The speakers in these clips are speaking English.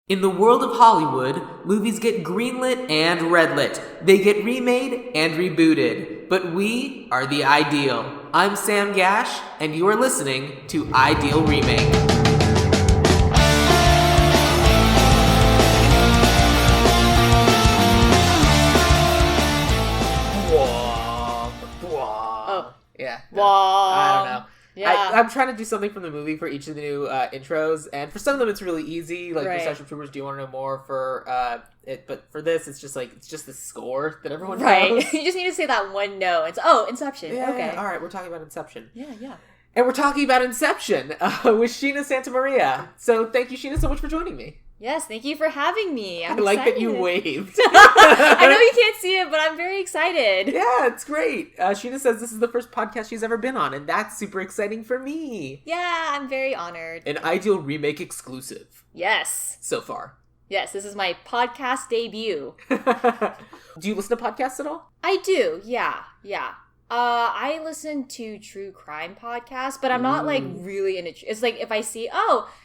In the world of Hollywood, movies get greenlit and redlit. They get remade and rebooted. But we are the ideal. I'm Sam Gasch, and you are listening to Ideal Remake. Yeah. I don't know. Yeah. I'm trying to do something from the movie for each of the new intros, and for some of them it's really easy, like the Starship Troopers, do you want to know more for it? But for this, it's just the score that everyone knows. You just need to say that one no. It's Inception. Yeah, okay. Yeah. All right, we're talking about Inception. Yeah. And we're talking about Inception with Sheena Santamaria. So thank you, Sheena, so much for joining me. Yes, thank you for having me. I like that you waved. I know you can't see it, but I'm very excited. Yeah, it's great. Sheena says this is the first podcast she's ever been on, and that's super exciting for me. Yeah, I'm very honored. An Ideal Remake exclusive. Yes. So far. Yes, this is my podcast debut. Do you listen to podcasts at all? I do, yeah. I listen to true crime podcasts, but I'm not really into. It's like if I see,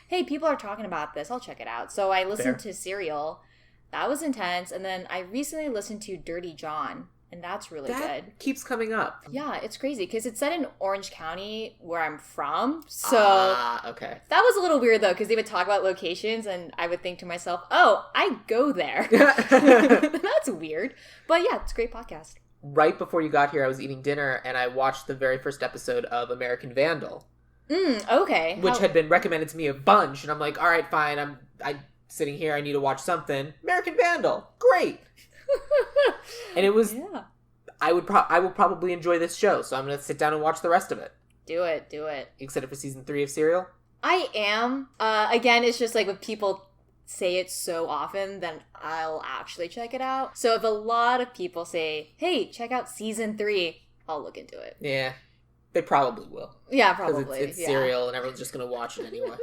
hey, people are talking about this, I'll check it out. So I listened to Serial, that was intense, and then I recently listened to Dirty John, and that's really good. That keeps coming up. Yeah, it's crazy because it's set in Orange County, where I'm from. So okay. That was a little weird though, because they would talk about locations, and I would think to myself, I go there. That's weird, but yeah, it's a great podcast. Right before you got here, I was eating dinner, and I watched the very first episode of American Vandal. Okay. Which had been recommended to me a bunch, and I'm like, all right, fine, I'm sitting here, I need to watch something. American Vandal, great. And it was, I will probably enjoy this show, so I'm going to sit down and watch the rest of it. Do it. Excited for season 3 of Serial? I am. Again, it's just like with people say it so often, then I'll actually check it out. So if a lot of people say, hey, check out season 3, I'll look into it. Yeah, they probably will. Yeah, probably. It's Serial, and everyone's just going to watch it anyway.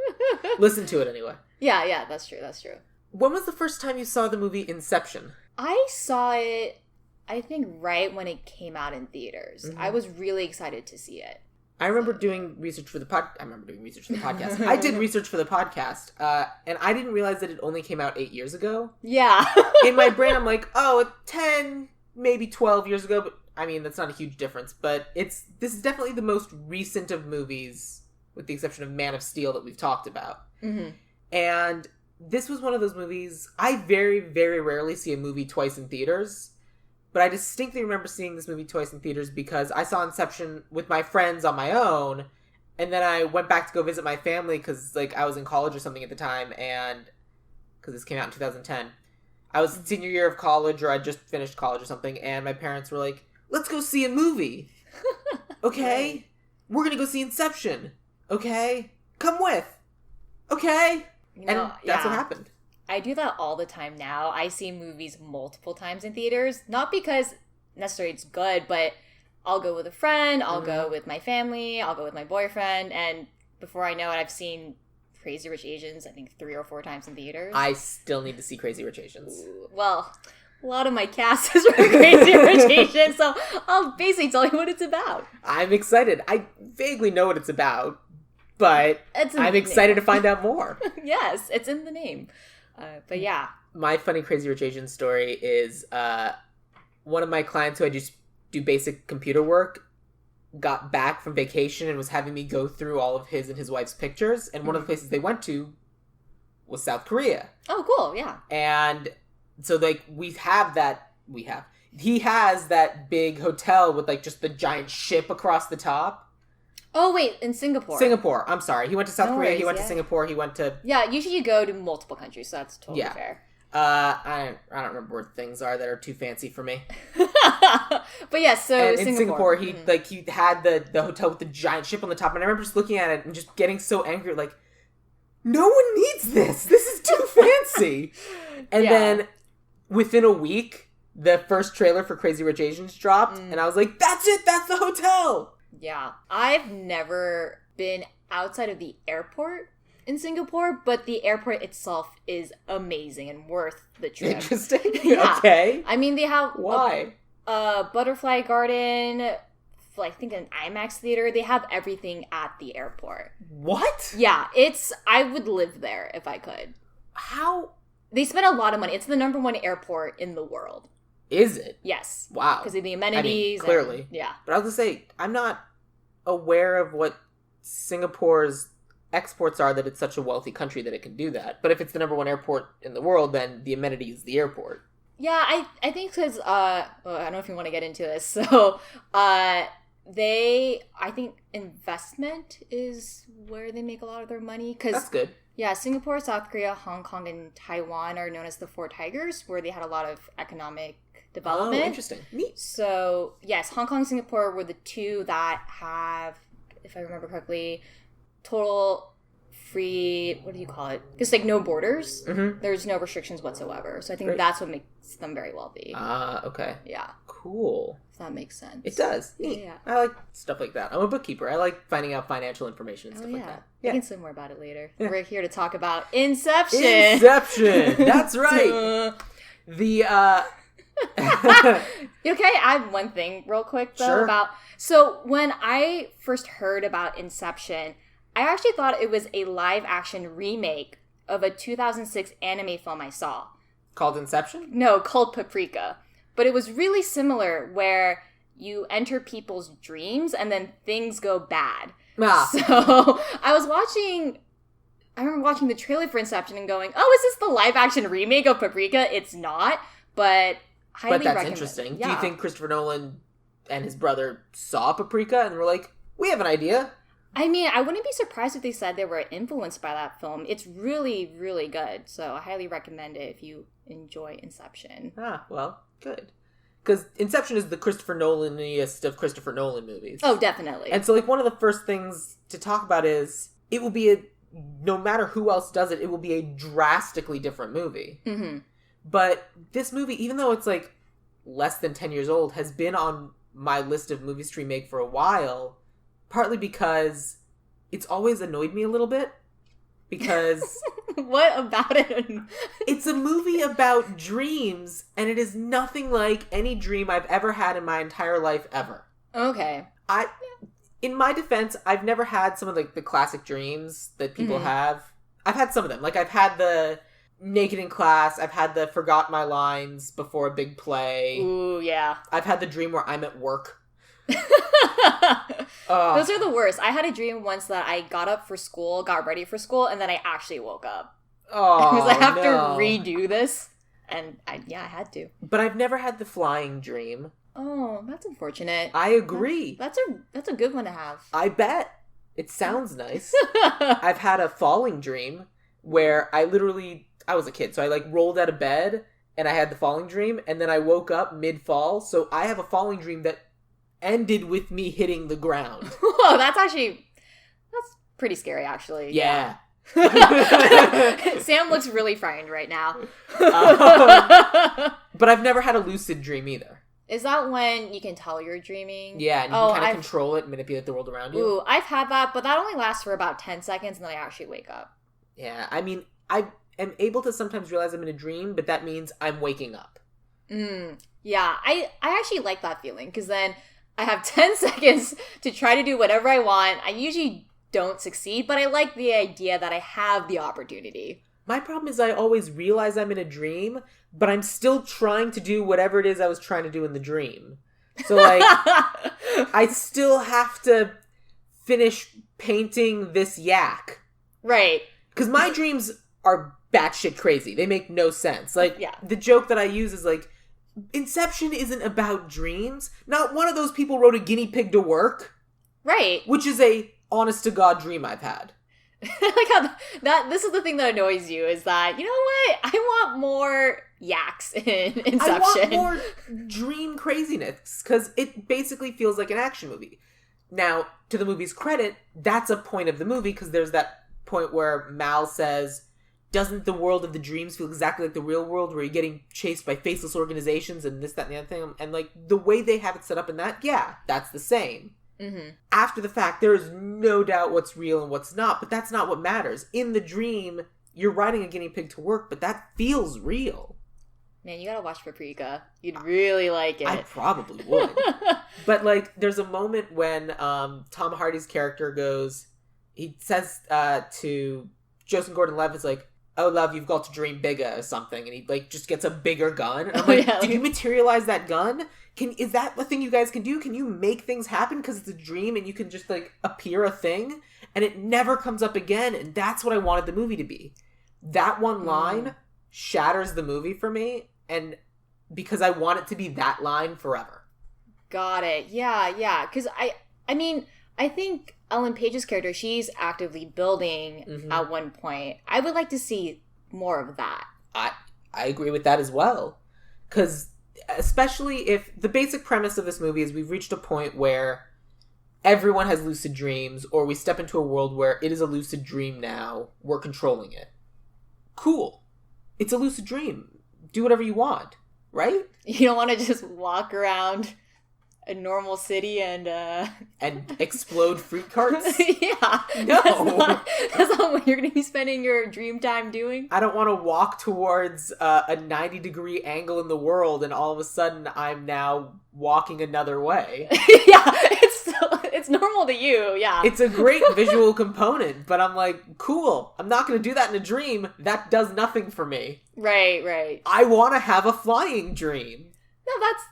Listen to it anyway. Yeah, that's true. When was the first time you saw the movie Inception? I saw it, I think, right when it came out in theaters. Mm-hmm. I was really excited to see it. I remember doing research for the podcast. I did research for the podcast, and I didn't realize that it only came out 8 years ago. Yeah. In my brain, I'm like, 10, maybe 12 years ago, but I mean, that's not a huge difference. But this is definitely the most recent of movies, with the exception of Man of Steel that we've talked about. Mm-hmm. And this was one of those movies, I very, very rarely see a movie twice in theaters. But I distinctly remember seeing this movie twice in theaters because I saw Inception with my friends on my own, and then I went back to go visit my family because I was in college or something at the time, and because this came out in 2010. I was senior year of college, or I just finished college or something, and my parents were like, let's go see a movie. Okay? Right. We're going to go see Inception. Okay? Come with. Okay? And that's what happened. I do that all the time now. I see movies multiple times in theaters. Not because necessarily it's good, but I'll go with a friend, I'll go with my family, I'll go with my boyfriend, and before I know it, I've seen Crazy Rich Asians, I think 3 or 4 times in theaters. I still need to see Crazy Rich Asians. Ooh, well, a lot of my cast is from Crazy Rich Asians, so I'll basically tell you what it's about. I'm excited. I vaguely know what it's about, but I'm excited to find out more. Yes, it's in the name. But yeah. My funny Crazy Rich Asians story is one of my clients who I just do basic computer work got back from vacation and was having me go through all of his and his wife's pictures. And one of the places they went to was South Korea. Oh, cool. Yeah. And so he has that big hotel with just the giant ship across the top. Oh, wait, in Singapore. Singapore. I'm sorry. He went to South Korea. He went to Singapore. He went to... Yeah, usually you go to multiple countries, so that's totally fair. I don't remember where things are that are too fancy for me. But yeah, so and in Singapore, he had the hotel with the giant ship on the top, and I remember just looking at it and just getting so angry, no one needs this. This is too fancy. And then within a week, the first trailer for Crazy Rich Asians dropped, and I was like, that's it. That's the hotel. Yeah, I've never been outside of the airport in Singapore, but the airport itself is amazing and worth the trip. Interesting. Yeah. Okay. I mean, they have a butterfly garden, I think an IMAX theater. They have everything at the airport. What? Yeah, I would live there if I could. How They spend a lot of money. It's the number one airport in the world. Is it? Yes. Wow. Because of the amenities. Clearly. Yeah. But I was going to say, I'm not aware of what Singapore's exports are, that it's such a wealthy country that it can do that. But if it's the number one airport in the world, then the amenity is the airport. Yeah, I think because, I don't know if you want to get into this. So, I think investment is where they make a lot of their money. That's good. Yeah, Singapore, South Korea, Hong Kong, and Taiwan are known as the Four Tigers, where they had a lot of economic development. Oh, interesting. Neat. So, yes, Hong Kong and Singapore were the two that have, if I remember correctly, total free, what do you call it? Just like no borders. Mm-hmm. There's no restrictions whatsoever. So I think that's what makes them very wealthy. Okay. Yeah. Cool. If that makes sense. It does. Neat. Yeah. I like stuff like that. I'm a bookkeeper. I like finding out financial information and stuff like that. Yeah. We can say more about it later. Yeah. We're here to talk about Inception. Inception. That's right. Okay, I have one thing real quick though. Sure. So when I first heard about Inception, I actually thought it was a live action remake of a 2006 anime film I saw. Called Inception? No, called Paprika. But it was really similar, where you enter people's dreams and then things go bad. So I remember watching the trailer for Inception and going, oh, is this the live action remake of Paprika? It's not, but highly recommend. But that's interesting. Yeah. Do you think Christopher Nolan and his brother saw Paprika and were like, we have an idea? I mean, I wouldn't be surprised if they said they were influenced by that film. It's really, really good. So I highly recommend it if you enjoy Inception. Well, good. Because Inception is the Christopher Nolan-iest of Christopher Nolan movies. Oh, definitely. And so, like, one of the first things to talk about is it will be no matter who else does it, it will be a drastically different movie. Mm-hmm. But this movie, even though it's, like, less than 10 years old, has been on my list of movies to remake for a while. Partly because it's always annoyed me a little bit. Because... What about it? It's a movie about dreams, and it is nothing like any dream I've ever had in my entire life ever. Okay. In my defense, I've never had some of the classic dreams that people have. I've had some of them. Like, I've had the naked in class. I've had the forgot my lines before a big play. Ooh, yeah. I've had the dream where I'm at work. Those are the worst. I had a dream once that I got up for school, got ready for school, and then I actually woke up. Oh, because I have to redo this. And I had to. But I've never had the flying dream. Oh, that's unfortunate. I agree. That's a good one to have. I bet. It sounds nice. I've had a falling dream where I was a kid, so I rolled out of bed and I had the falling dream, and then I woke up mid-fall, so I have a falling dream that ended with me hitting the ground. Whoa, that's pretty scary, actually. Yeah. Sam looks really frightened right now. But I've never had a lucid dream either. Is that when you can tell you're dreaming? Yeah, and you can kind of control it and manipulate the world around you. Ooh, I've had that, but that only lasts for about 10 seconds, and then I actually wake up. Yeah, I mean, I am able to sometimes realize I'm in a dream, but that means I'm waking up. Yeah, I actually like that feeling, because then I have 10 seconds to try to do whatever I want. I usually don't succeed, but I like the idea that I have the opportunity. My problem is I always realize I'm in a dream, but I'm still trying to do whatever it is I was trying to do in the dream. So, I still have to finish painting this yak. Right. Because my dreams are batshit crazy. They make no sense. The joke that I use is, Inception isn't about dreams. Not one of those people wrote a guinea pig to work. Right. Which is a honest-to-God dream I've had. This is the thing that annoys you, is that, you know what? I want more yaks in Inception. I want more dream craziness, because it basically feels like an action movie. Now, to the movie's credit, that's a point of the movie, because there's that point where Mal says, doesn't the world of the dreams feel exactly like the real world, where you're getting chased by faceless organizations and this, that, and the other thing? And, the way they have it set up in that, yeah, that's the same. Mm-hmm. After the fact, there is no doubt what's real and what's not, but that's not what matters. In the dream, you're riding a guinea pig to work, but that feels real. Man, you gotta watch Paprika. You'd really like it. I probably would. But, there's a moment when Tom Hardy's character he says to Joseph Gordon-Levitt's oh, love, you've got to dream bigger or something. And he, like, just gets a bigger gun. And I'm like, did you materialize that gun? Is that the thing you guys can do? Can you make things happen because it's a dream and you can just, like, appear a thing? And it never comes up again. And that's what I wanted the movie to be. That one line shatters the movie for me. And because I want it to be that line forever. Got it. Yeah. Because I mean, I think Ellen Page's character, she's actively building at one point. I would like to see more of that. I agree with that as well. Because especially if the basic premise of this movie is we've reached a point where everyone has lucid dreams, or we step into a world where it is a lucid dream now, we're controlling it. Cool. It's a lucid dream. Do whatever you want, right? You don't want to just walk around a normal city and explode fruit carts? Yeah. No. That's not what you're going to be spending your dream time doing. I don't want to walk towards a 90-degree angle in the world and all of a sudden I'm now walking another way. Yeah, it's normal to you, yeah. It's a great visual component, but I'm like, cool. I'm not going to do that in a dream. That does nothing for me. Right. I want to have a flying dream. No, that's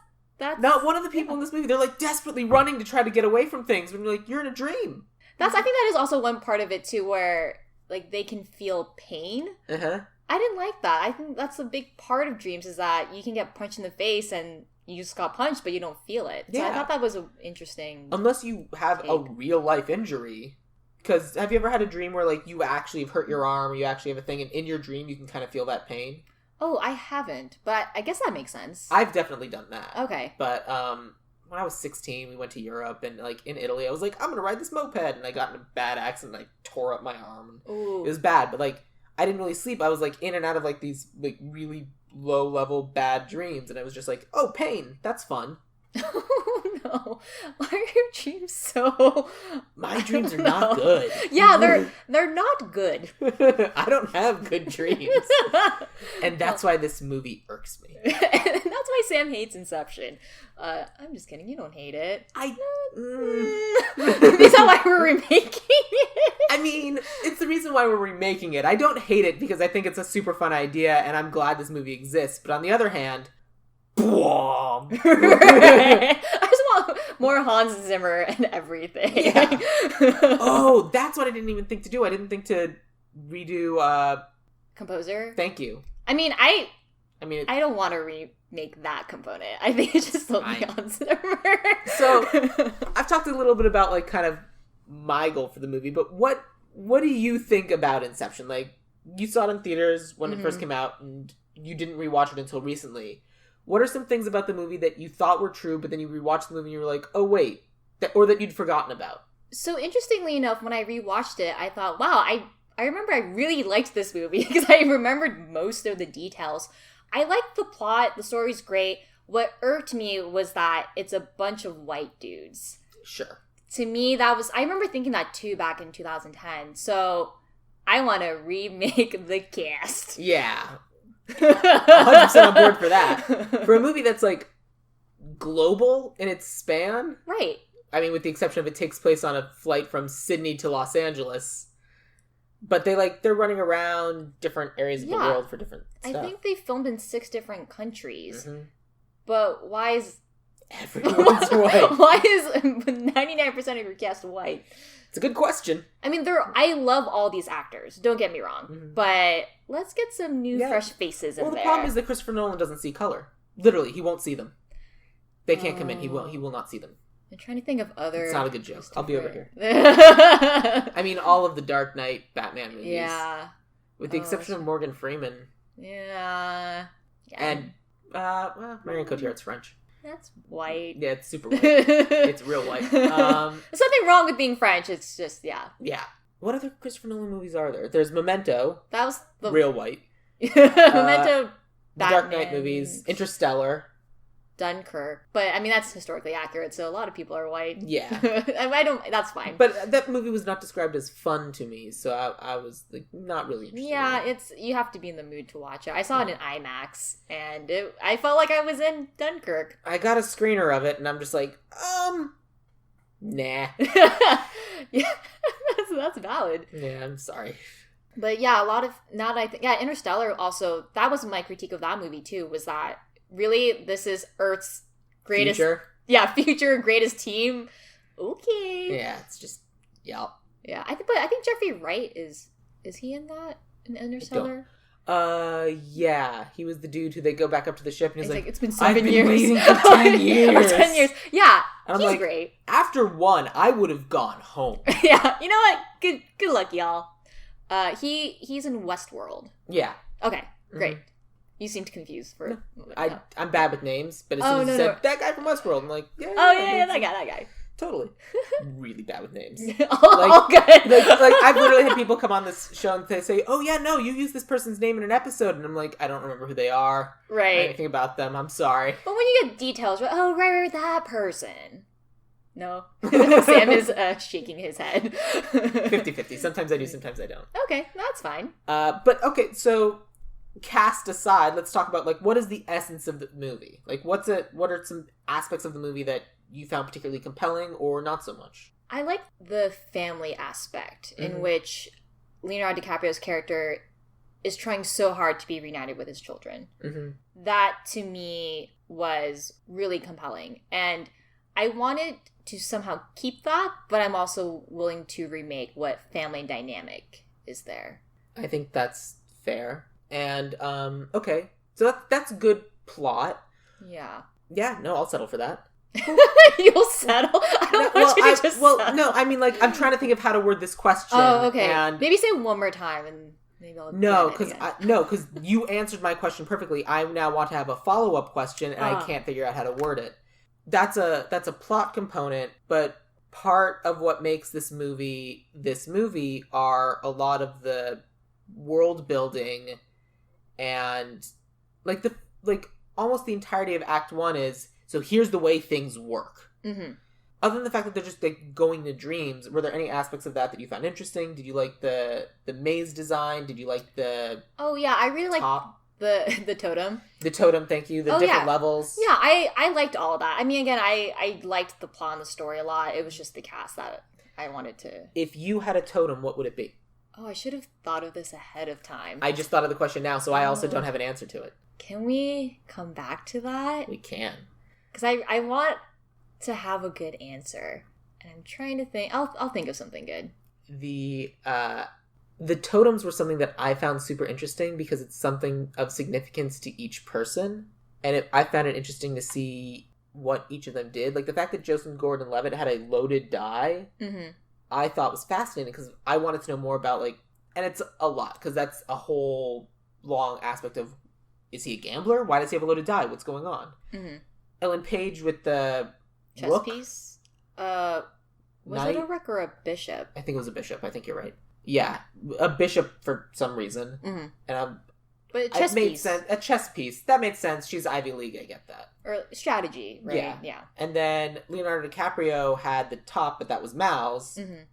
not one of the people in this movie. They're like desperately running to try to get away from things. When you're like, you're in a dream. I think that is also one part of it too, where like they can feel pain. I didn't like that. I think that's a big part of dreams is that you can get punched in the face and you just got punched, but you don't feel it. So I thought that was interesting. Unless you have a real life injury. Because have you ever had a dream where like you actually have hurt your arm or you actually have a thing and in your dream you can kind of feel that pain? Oh, I haven't, but I guess that makes sense. I've definitely done that. Okay. But when I was 16, we went to Europe, and like in Italy, I was like, I'm gonna ride this moped, and I got in a bad accident, and I tore up my arm. Ooh. It was bad, but like I didn't really sleep. I was like in and out of like these like really low level bad dreams, and I was just like, oh, pain, that's fun. Oh no! Why are your dreams so? My dreams are not good. Yeah, they're not good. I don't have good dreams, and that's why this movie irks me. And that's why Sam hates Inception. I'm just kidding. You don't hate it. Is that why we're remaking it? I mean, it's the reason why we're remaking it. I don't hate it because I think it's a super fun idea, and I'm glad this movie exists. But on the other hand. I just want more Hans Zimmer and everything. Yeah. Oh, that's what I didn't even think to do. I didn't think to redo Composer. Thank you. I mean, I don't want to remake that component. I think it's just still Hans Zimmer. So I've talked a little bit about like kind of my goal for the movie, but what do you think about Inception? Like you saw it in theaters when it first came out, and you didn't rewatch it until recently. What are some things about the movie that you thought were true, but then you rewatched the movie and you were like, oh, wait, or that you'd forgotten about? So interestingly enough, when I rewatched it, I thought, wow, I remember I really liked this movie because I remembered most of the details. I liked the plot. The story's great. What irked me was that it's a bunch of white dudes. Sure. To me, I remember thinking that too back in 2010. So I want to remake the cast. Yeah. 100% on board for that. For a movie that's like global in its span. Right. I mean, with the exception of it takes place on a flight from Sydney to Los Angeles. But they're running around different areas of the world for different stuff. I think they filmed in 6 different countries. But why is everyone's white? Why is 99% of your cast white? It's a good question. I mean, I love all these actors. Don't get me wrong. But let's get some new, fresh faces in there. Well, the problem is that Christopher Nolan doesn't see color. Literally, he won't see them. They can't come in. He will not see them. I'm trying to think of other... It's not a good joke. I'll be over here. I mean, all of the Dark Knight Batman movies. Yeah. With the exception of Morgan Freeman. Yeah. And, Marion Cotillard's French. That's white. Yeah, it's super white. It's real white. There's nothing wrong with being French. It's just, yeah. Yeah. What other Christopher Nolan movies are there? There's Memento. That was the... Real white. Memento, the Dark Knight movies. Interstellar. Dunkirk. But, I mean, that's historically accurate, so a lot of people are white. Yeah. That's fine. But that movie was not described as fun to me, so I was like, not really interested. Yeah, you have to be in the mood to watch it. I saw it in IMAX, and I felt like I was in Dunkirk. I got a screener of it, and I'm just like, nah. Yeah, that's valid. Yeah, I'm sorry. But yeah, a lot of, now that I think, yeah, Interstellar also, that was my critique of that movie too, was that really this is Earth's greatest, future greatest team. Okay. Yeah, it's just, yeah. Yeah, I think Jeffrey Wright is he in that, in Interstellar? Yeah, he was the dude who they go back up to the ship and he's like, it's been 7 years. I've been waiting for 10 years. 10 years. Yeah, and I'm he's like, great. After 1, I would have gone home. Yeah, you know what? Good luck, y'all. He's in Westworld. Yeah. Okay, great. Mm-hmm. You seemed confused for. I'm bad with names, but as soon as you said that guy from Westworld, I'm like, yeah. Oh yeah, that guy. Totally. Really bad with names. Good. like I've literally had people come on this show and they say, "Oh yeah, no, you use this person's name in an episode," and I'm like, I don't remember who they are, right? Or anything about them. I'm sorry. But when you get details, right, that person. No, Sam is shaking his head. 50-50. Sometimes I do, sometimes I don't. Okay, that's fine. But okay, so cast aside, let's talk about like what is the essence of the movie? Like, what are some aspects of the movie that you found particularly compelling or not so much? I like the family aspect in which Leonardo DiCaprio's character is trying so hard to be reunited with his children. Mm-hmm. That to me was really compelling, and I wanted to somehow keep that, but I'm also willing to remake what family dynamic is there. I think that's fair. And okay, so that's good plot. Yeah. Yeah, no, I'll settle for that. You'll settle? I don't want you to just settle. No, I mean, like, I'm trying to think of how to word this question. Oh, okay. And maybe say it one more time, and maybe I'll... because you answered my question perfectly. I now want to have a follow-up question, and I can't figure out how to word it. That's a plot component, but part of what makes this movie are a lot of the world building, and almost the entirety of Act 1 is, so here's the way things work. Mm-hmm. Other than the fact that they're just like going to dreams, were there any aspects of that you found interesting? Did you like the maze design? Did you like the... Oh yeah, I really like the totem. The totem, thank you. The different levels. Yeah, I liked all of that. I mean, again, I liked the plot and the story a lot. It was just the cast that I wanted to... If you had a totem, what would it be? Oh, I should have thought of this ahead of time. I just thought of the question now, so I also don't have an answer to it. Can we come back to that? We can. Because I want to have a good answer. And I'm trying to think. I'll think of something good. The totems were something that I found super interesting because it's something of significance to each person. And I found it interesting to see what each of them did. Like the fact that Joseph Gordon-Levitt had a loaded die, I thought was fascinating because I wanted to know more about and it's a lot because that's a whole long aspect of, is he a gambler? Why does he have a loaded die? What's going on? Mm-hmm. Ellen Page with the chess rook? Piece? Was it a rook or a bishop? I think it was a bishop. I think you're right. Yeah, a bishop for some reason. Mm-hmm. And but a chess piece. Sense. A chess piece. That makes sense. She's Ivy League. I get that. Or strategy, right? Yeah. And then Leonardo DiCaprio had the top, but that was Mal's. Mm-hmm.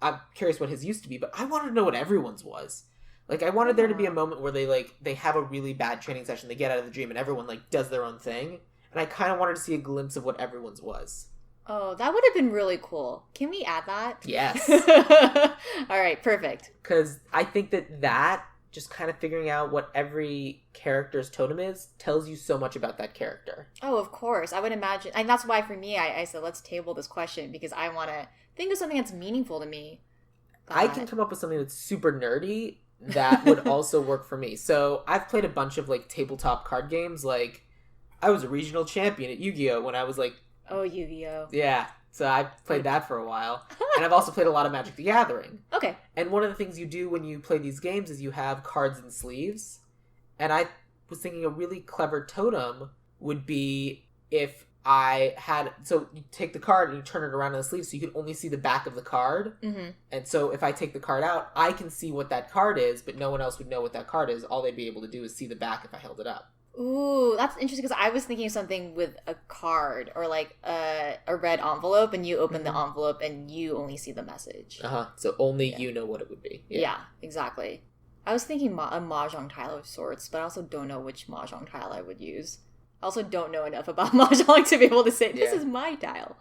I'm curious what his used to be, but I wanted to know what everyone's was. I wanted there to be a moment where they have a really bad training session, they get out of the dream, and everyone, does their own thing. And I kind of wanted to see a glimpse of what everyone's was. Oh, that would have been really cool. Can we add that? Yes. All right, perfect. Because I think that just kind of figuring out what every character's totem is tells you so much about that character. Oh, of course. I would imagine. And that's why, for me, I said, let's table this question, because I want to think of something that's meaningful to me. I can come up with something that's super nerdy that would also work for me. So I've played a bunch of, tabletop card games. I was a regional champion at Yu-Gi-Oh! When I was, Oh, Yu-Gi-Oh! Yeah. So I played that for a while. And I've also played a lot of Magic the Gathering. Okay. And one of the things you do when you play these games is you have cards and sleeves. And I was thinking a really clever totem would be if I had... So you take the card and you turn it around on the sleeve so you can only see the back of the card. Mm-hmm. And so if I take the card out, I can see what that card is, but no one else would know what that card is. All they'd be able to do is see the back if I held it up. Ooh, that's interesting, because I was thinking of something with a card or a red envelope, and you open the envelope and you only see the message. So only you know what it would be. Yeah, exactly. I was thinking a mahjong tile of sorts, but I also don't know which mahjong tile I would use. I also don't know enough about mahjong to be able to say, this is my tile.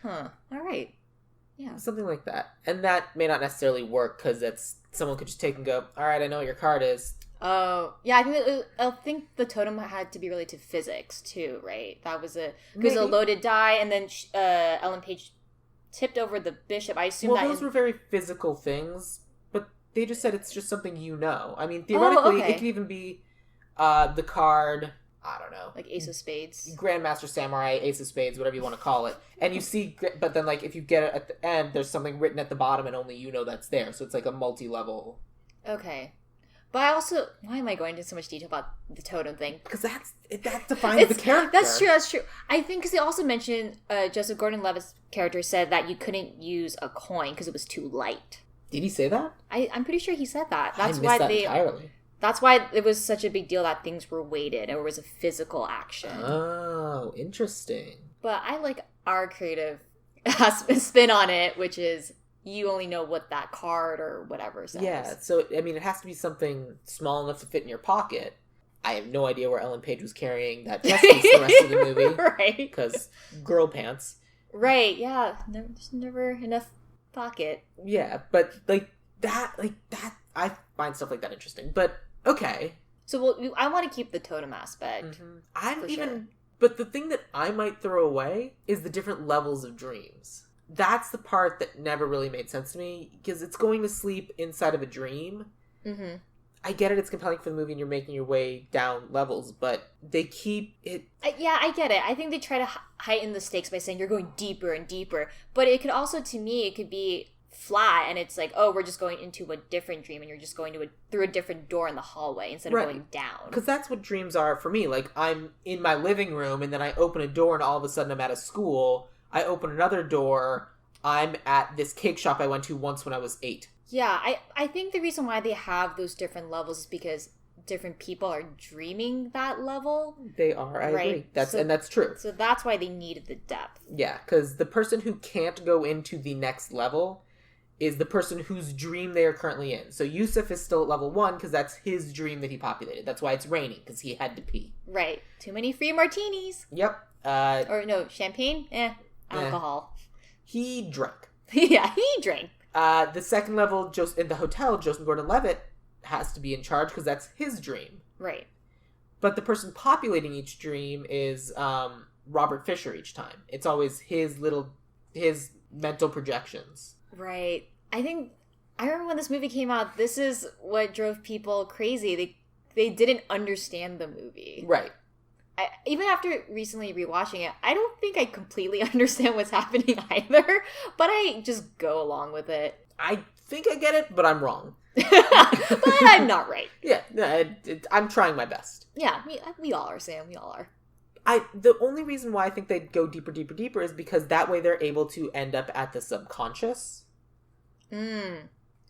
Huh. All right. Yeah. Something like that. And that may not necessarily work because someone could just take and go, all right, I know what your card is. Oh, yeah, I think the totem had to be related to physics, too, right? That was because a loaded die, and then Ellen Page tipped over the bishop. I assume those were very physical things, but they just said it's just something you know. I mean, theoretically, it could even be the card, I don't know. Like Ace of Spades. Grandmaster Samurai, Ace of Spades, whatever you want to call it. And you see, but then, like, if you get it at the end, there's something written at the bottom, and only you know that's there. So it's like a multi-level. Okay. But I also, why am I going into so much detail about the totem thing? Because that defines the character. That's true. I think because they also mentioned Joseph Gordon-Levitt's character said that you couldn't use a coin because it was too light. Did he say that? I'm pretty sure he said that. I missed that entirely. That's why it was such a big deal that things were weighted and it was a physical action. Oh, interesting. But I like our creative spin on it, which is you only know what that card or whatever says. Yeah, so, I mean, it has to be something small enough to fit in your pocket. I have no idea where Ellen Page was carrying that chest piece the rest of the movie. Right. Because girl pants. Right, yeah. There's never enough pocket. Yeah, but, that, I find stuff like that interesting. But, okay. So, I want to keep the totem aspect. Mm-hmm. But the thing that I might throw away is the different levels of dreams. That's the part that never really made sense to me, because it's going to sleep inside of a dream. Mm-hmm. I get it, it's compelling for the movie and you're making your way down levels, but they keep it... Yeah, I get it. I think they try to heighten the stakes by saying you're going deeper and deeper, but it could also, to me, it could be flat, and it's like, oh, we're just going into a different dream, and you're just going through a different door in the hallway instead of going down. Because that's what dreams are for me. Like, I'm in my living room, and then I open a door, and all of a sudden I'm at a school. I open another door, I'm at this cake shop I went to once when I was 8. Yeah, I think the reason why they have those different levels is because different people are dreaming that level. They are, I agree. And that's true. So that's why they needed the depth. Yeah, because the person who can't go into the next level is the person whose dream they are currently in. So Yusuf is still at level 1 because that's his dream that he populated. That's why it's raining, because he had to pee. Right. Too many free martinis. Yep. Or no, champagne? Alcohol. He drank. Yeah, he drank. The second level, in the hotel, Joseph Gordon-Levitt has to be in charge because that's his dream. Right. But the person populating each dream is Robert Fisher each time. It's always his mental projections. Right. I remember when this movie came out, this is what drove people crazy. They didn't understand the movie. Right. Even after recently rewatching it, I don't think I completely understand what's happening either, but I just go along with it. I think I get it, but I'm wrong. But I'm not right. Yeah, I'm trying my best. Yeah, we all are, Sam. We all are. The only reason why I think they'd go deeper is because that way they're able to end up at the subconscious.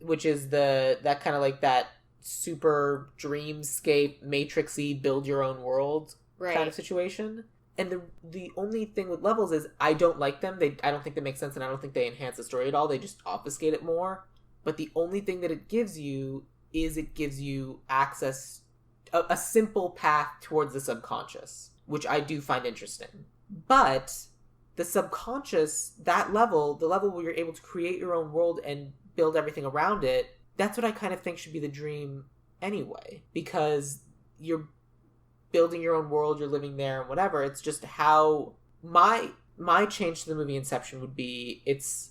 Which is that kind of like that super dreamscape, matrixy, build your own world kind of situation. And the only thing with levels is I don't like them. I don't think they make sense, and I don't think they enhance the story at all. They just obfuscate it more. But the only thing that it gives you is it gives you access, a simple path towards the subconscious, which I do find interesting. But the subconscious, that level, the level where you're able to create your own world and build everything around it, that's what I kind of think should be the dream anyway. Because you're building your own world, you're living there, and whatever. It's just how my change to the movie Inception would be, it's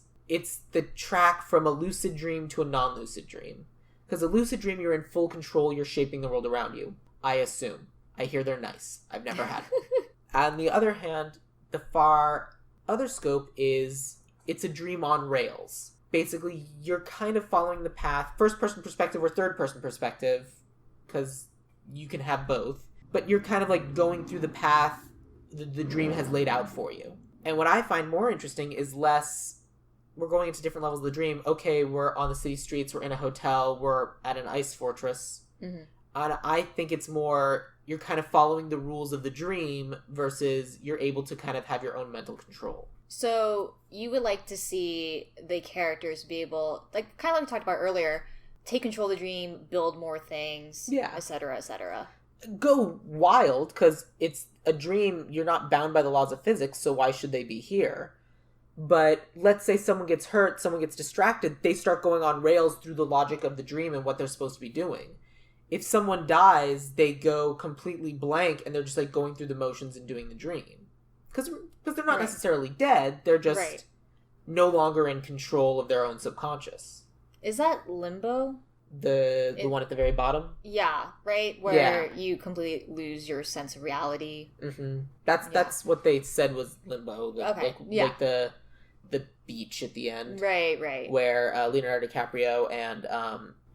the track from a lucid dream to a non-lucid dream. Because a lucid dream, you're in full control, you're shaping the world around you. I assume. I hear they're nice. I've never had it. On the other hand, the far other scope is it's a dream on rails. Basically, you're kind of following the path, first-person perspective or third-person perspective, because you can have both. But you're kind of like going through the path the dream has laid out for you. And what I find more interesting is less, we're going into different levels of the dream. Okay, we're on the city streets, we're in a hotel, we're at an ice fortress. Mm-hmm. And I think it's more, you're kind of following the rules of the dream versus you're able to kind of have your own mental control. So you would like to see the characters be able, like kind of like we talked about earlier, take control of the dream, build more things, etc., etc. Go wild, because it's a dream. You're not bound by the laws of physics, so why should they be here? But let's say someone gets hurt, someone gets distracted, they start going on rails through the logic of the dream and what they're supposed to be doing. If someone dies, they go completely blank and they're just like going through the motions and doing the dream. Because they're not necessarily dead, they're just no longer in control of their own subconscious. Is that limbo? The one at the very bottom? Yeah, right? Where you completely lose your sense of reality. Mm-hmm. That's what they said was limbo. Like the beach at the end. Right. Where Leonardo DiCaprio and...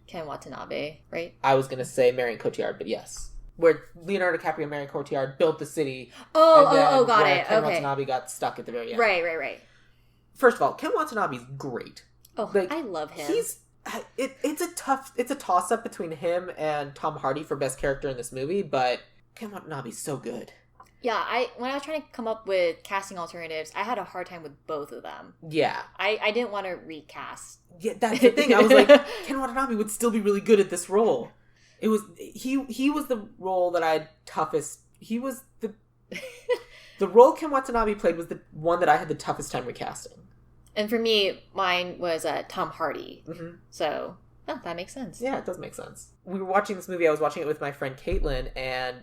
Ken Watanabe, right? I was going to say Marion Cotillard, but yes. Where Leonardo DiCaprio and Marion Cotillard built the city. Got it. Ken Watanabe got stuck at the very end. Right. First of all, Ken Watanabe's great. Oh, I love him. It's a toss-up between him and Tom Hardy for best character in this movie, but Ken Watanabe's so good. Yeah, when I was trying to come up with casting alternatives, I had a hard time with both of them. Yeah. I didn't want to recast. Yeah, that's the thing. I was like, Ken Watanabe would still be really good at this role. It was he was the role that I had toughest. He was the role Ken Watanabe played was the one that I had the toughest time recasting. And for me, mine was Tom Hardy. Mm-hmm. So, that makes sense. Yeah, it does make sense. We were watching this movie. I was watching it with my friend Caitlin, and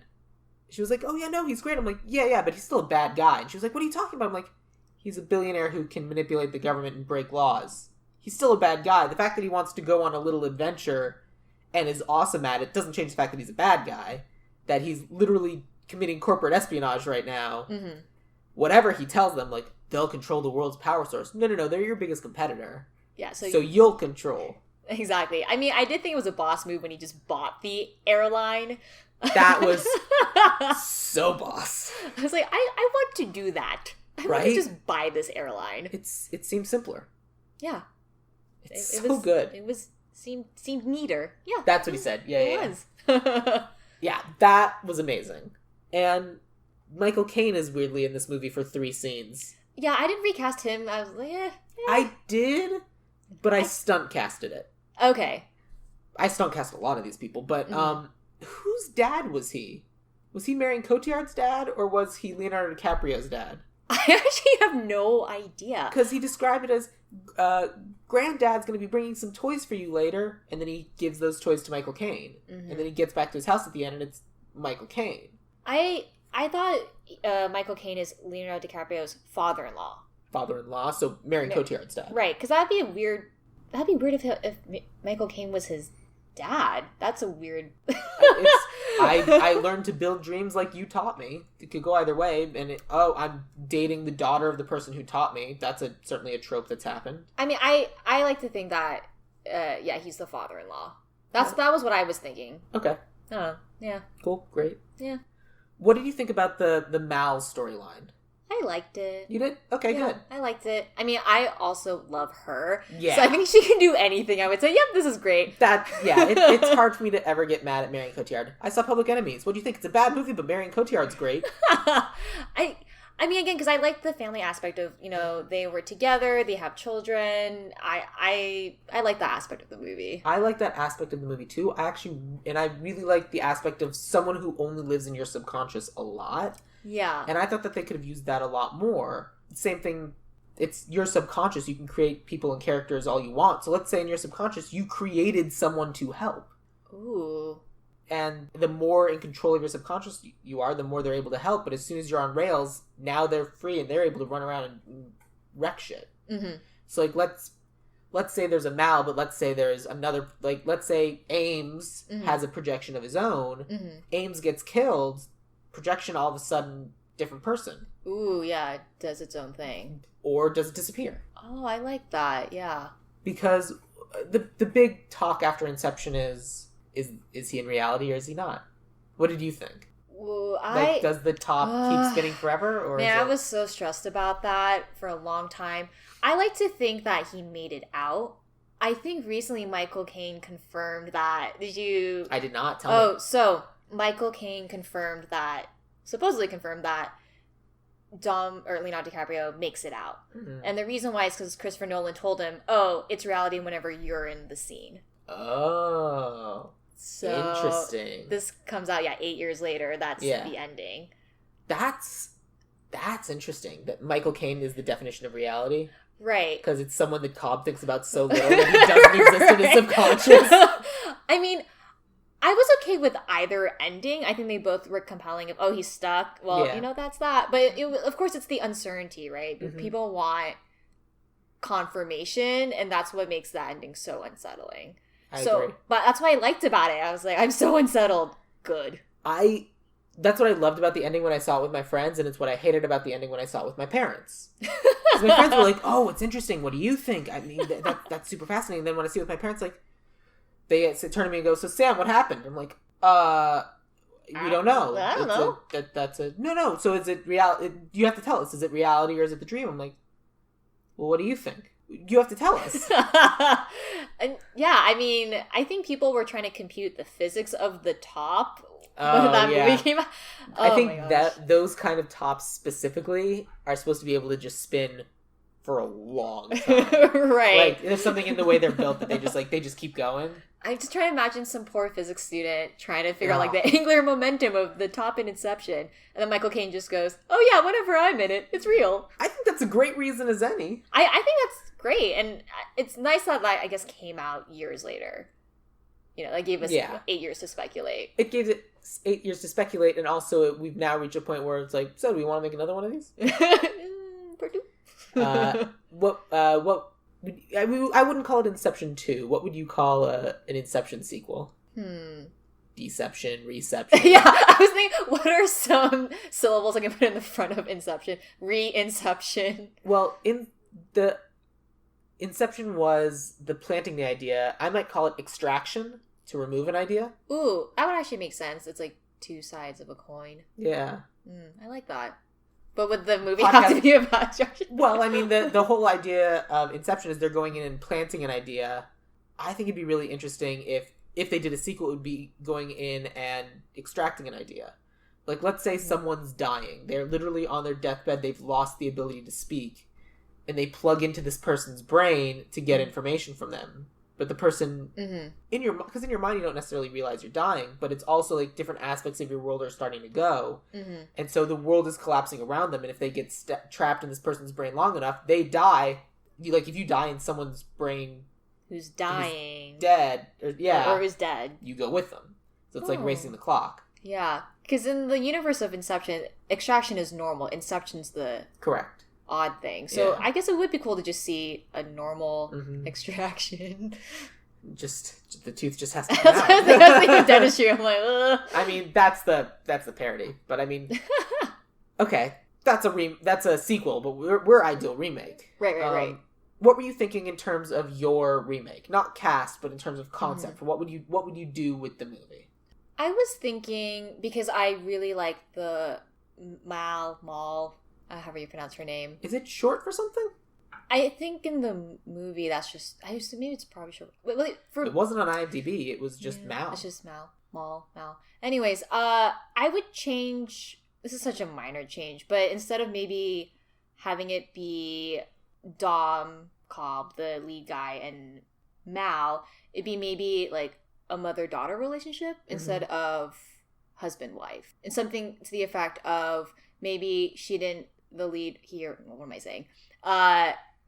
she was like, "Oh yeah, no, he's great." I'm like, "Yeah, but he's still a bad guy." And she was like, "What are you talking about?" I'm like, "He's a billionaire who can manipulate the government and break laws. He's still a bad guy. The fact that he wants to go on a little adventure and is awesome at it doesn't change the fact that he's a bad guy. That he's literally committing corporate espionage right now. Mm-hmm. Whatever he tells them, like, they'll control the world's power source. No, they're your biggest competitor. Yeah, so you'll control." Exactly. I mean, I did think it was a boss move when he just bought the airline. That was so boss. I was like, I want to do that. I want to just buy this airline. It seems simpler. Yeah. It's so good. It seemed neater. Yeah. That's what he said. Yeah, it was. Yeah, that was amazing. And Michael Caine is weirdly in this movie for 3 scenes. Yeah, I didn't recast him. I was like, I did, but I stunt casted it. Okay. I stunt cast a lot of these people, but whose dad was he? Was he Marion Cotillard's dad, or was he Leonardo DiCaprio's dad? I actually have no idea. Because he described it as, Granddad's going to be bringing some toys for you later, and then he gives those toys to Michael Caine. Mm-hmm. And then he gets back to his house at the end, and it's Michael Caine. I thought Michael Caine is Leonardo DiCaprio's father-in-law. Father-in-law, so Marion Cotillard's dad. Right, because that'd be weird if Michael Caine was his dad. That's a weird... I learned to build dreams like you taught me. It could go either way. And I'm dating the daughter of the person who taught me. That's certainly a trope that's happened. I mean, I like to think that, he's the father-in-law. That was what I was thinking. Okay. Yeah. Cool. Great. Yeah. What did you think about the Mal storyline? I liked it. You did? Okay, good. I liked it. I mean, I also love her. Yeah. So I think she can do anything. I would say, yep, this is great. It's hard for me to ever get mad at Marion Cotillard. I saw Public Enemies. What do you think? It's a bad movie, but Marion Cotillard's great. I mean, again, because I like the family aspect of, they were together, they have children. I like that aspect of the movie. I like that aspect of the movie, too. I really like the aspect of someone who only lives in your subconscious a lot. Yeah. And I thought that they could have used that a lot more. Same thing, it's your subconscious. You can create people and characters all you want. So let's say in your subconscious, you created someone to help. Ooh. And the more in control of your subconscious you are, the more they're able to help. But as soon as you're on rails, now they're free and they're able to run around and wreck shit. Mm-hmm. So, like, let's say there's a Mal, but let's say there's another, like, let's say Ames has a projection of his own. Mm-hmm. Ames gets killed, projection all of a sudden, different person. Ooh, yeah, it does its own thing. Or does it disappear? Oh, I like that, yeah. Because the big talk after Inception is he in reality or is he not? What did you think? Well, does the top keep spinning forever? Or I was so stressed about that for a long time. I like to think that he made it out. I think recently Michael Caine confirmed that. I did not. Tell me. So Michael Caine supposedly confirmed that Leonardo DiCaprio makes it out. Mm-hmm. And the reason why is because Christopher Nolan told him, it's reality whenever you're in the scene. Oh. So interesting. This comes out 8 years later. That's the ending. That's That's interesting. That Michael Caine is the definition of reality. Right. Because it's someone that Cobb thinks about so little that he doesn't exist in his subconscious. I mean, I was okay with either ending. I think they both were compelling of, he's stuck. Well, that's that. But of course, it's the uncertainty, right? Mm-hmm. People want confirmation, and that's what makes that ending so unsettling. I agree. But that's what I liked about it. I was like, I'm so unsettled. Good. That's what I loved about the ending when I saw it with my friends, and it's what I hated about the ending when I saw it with my parents. Because my friends were like, "Oh, it's interesting. What do you think?" I mean, that's super fascinating. And then when I see it with my parents, like, they turn to me and go, "So Sam, what happened?" I'm like, "We don't know. I don't know. That's a no. So is it reality? You have to tell us. Is it reality or is it the dream?" I'm like, "Well, what do you think? You have to tell us." And yeah, I mean, I think people were trying to compute the physics of the top. When that movie came out. I think that those kind of tops specifically are supposed to be able to just spin for a long time. Right. Like, there's something in the way they're built that they just keep going. I'm just trying to imagine some poor physics student trying to figure out like the angular momentum of the top in Inception. And then Michael Caine just goes, "Oh yeah, whenever I'm in it, it's real." I think that's a great reason as any. I think that's great. And it's nice that I guess came out years later. That gave us 8 years to speculate. It gave it 8 years to speculate, and also we've now reached a point where it's like, so do we want to make another one of these? I wouldn't call it Inception 2. What would you call an Inception sequel? Deception, reception. Yeah, I was thinking, what are some syllables I can put in the front of Inception? Re-inception. Well, the Inception was the planting the idea. I might call it extraction, to remove an idea. Ooh, that would actually make sense. It's like two sides of a coin. Yeah. I like that. But would the movie have to be about extraction? Well, I mean, the whole idea of Inception is they're going in and planting an idea. I think it'd be really interesting if they did a sequel, it would be going in and extracting an idea. Like, let's say someone's dying. They're literally on their deathbed. They've lost the ability to speak. And they plug into this person's brain to get information from them. But the person, because in your mind you don't necessarily realize you're dying, but it's also like different aspects of your world are starting to go. And so the world is collapsing around them. And if they get trapped in this person's brain long enough, they die. If you die in someone's brain who's dying, who's dead, or who's dead, you go with them. So it's like racing the clock. Yeah, because in the universe of Inception, extraction is normal. Inception's the correct odd thing. So I guess it would be cool to just see a normal extraction. Just the tooth just has to come out. That's like dentistry. I'm like, ugh. I mean, that's the parody. But I mean, okay, that's a sequel, but we're ideal remake. Right. What were you thinking in terms of your remake? Not cast, but in terms of concept. What would you do with the movie? I was thinking, because I really like the Mal, however you pronounce her name. Is it short for something? I think in the movie that's just, maybe it's probably short. It wasn't on IMDb. It was just Mal. It's just Mal. Anyways, I would change. This is such a minor change, but instead of maybe having it be Dom Cobb, the lead guy, and Mal, it'd be maybe like a mother-daughter relationship instead of husband-wife. And something to the effect of maybe the lead here, what am I saying?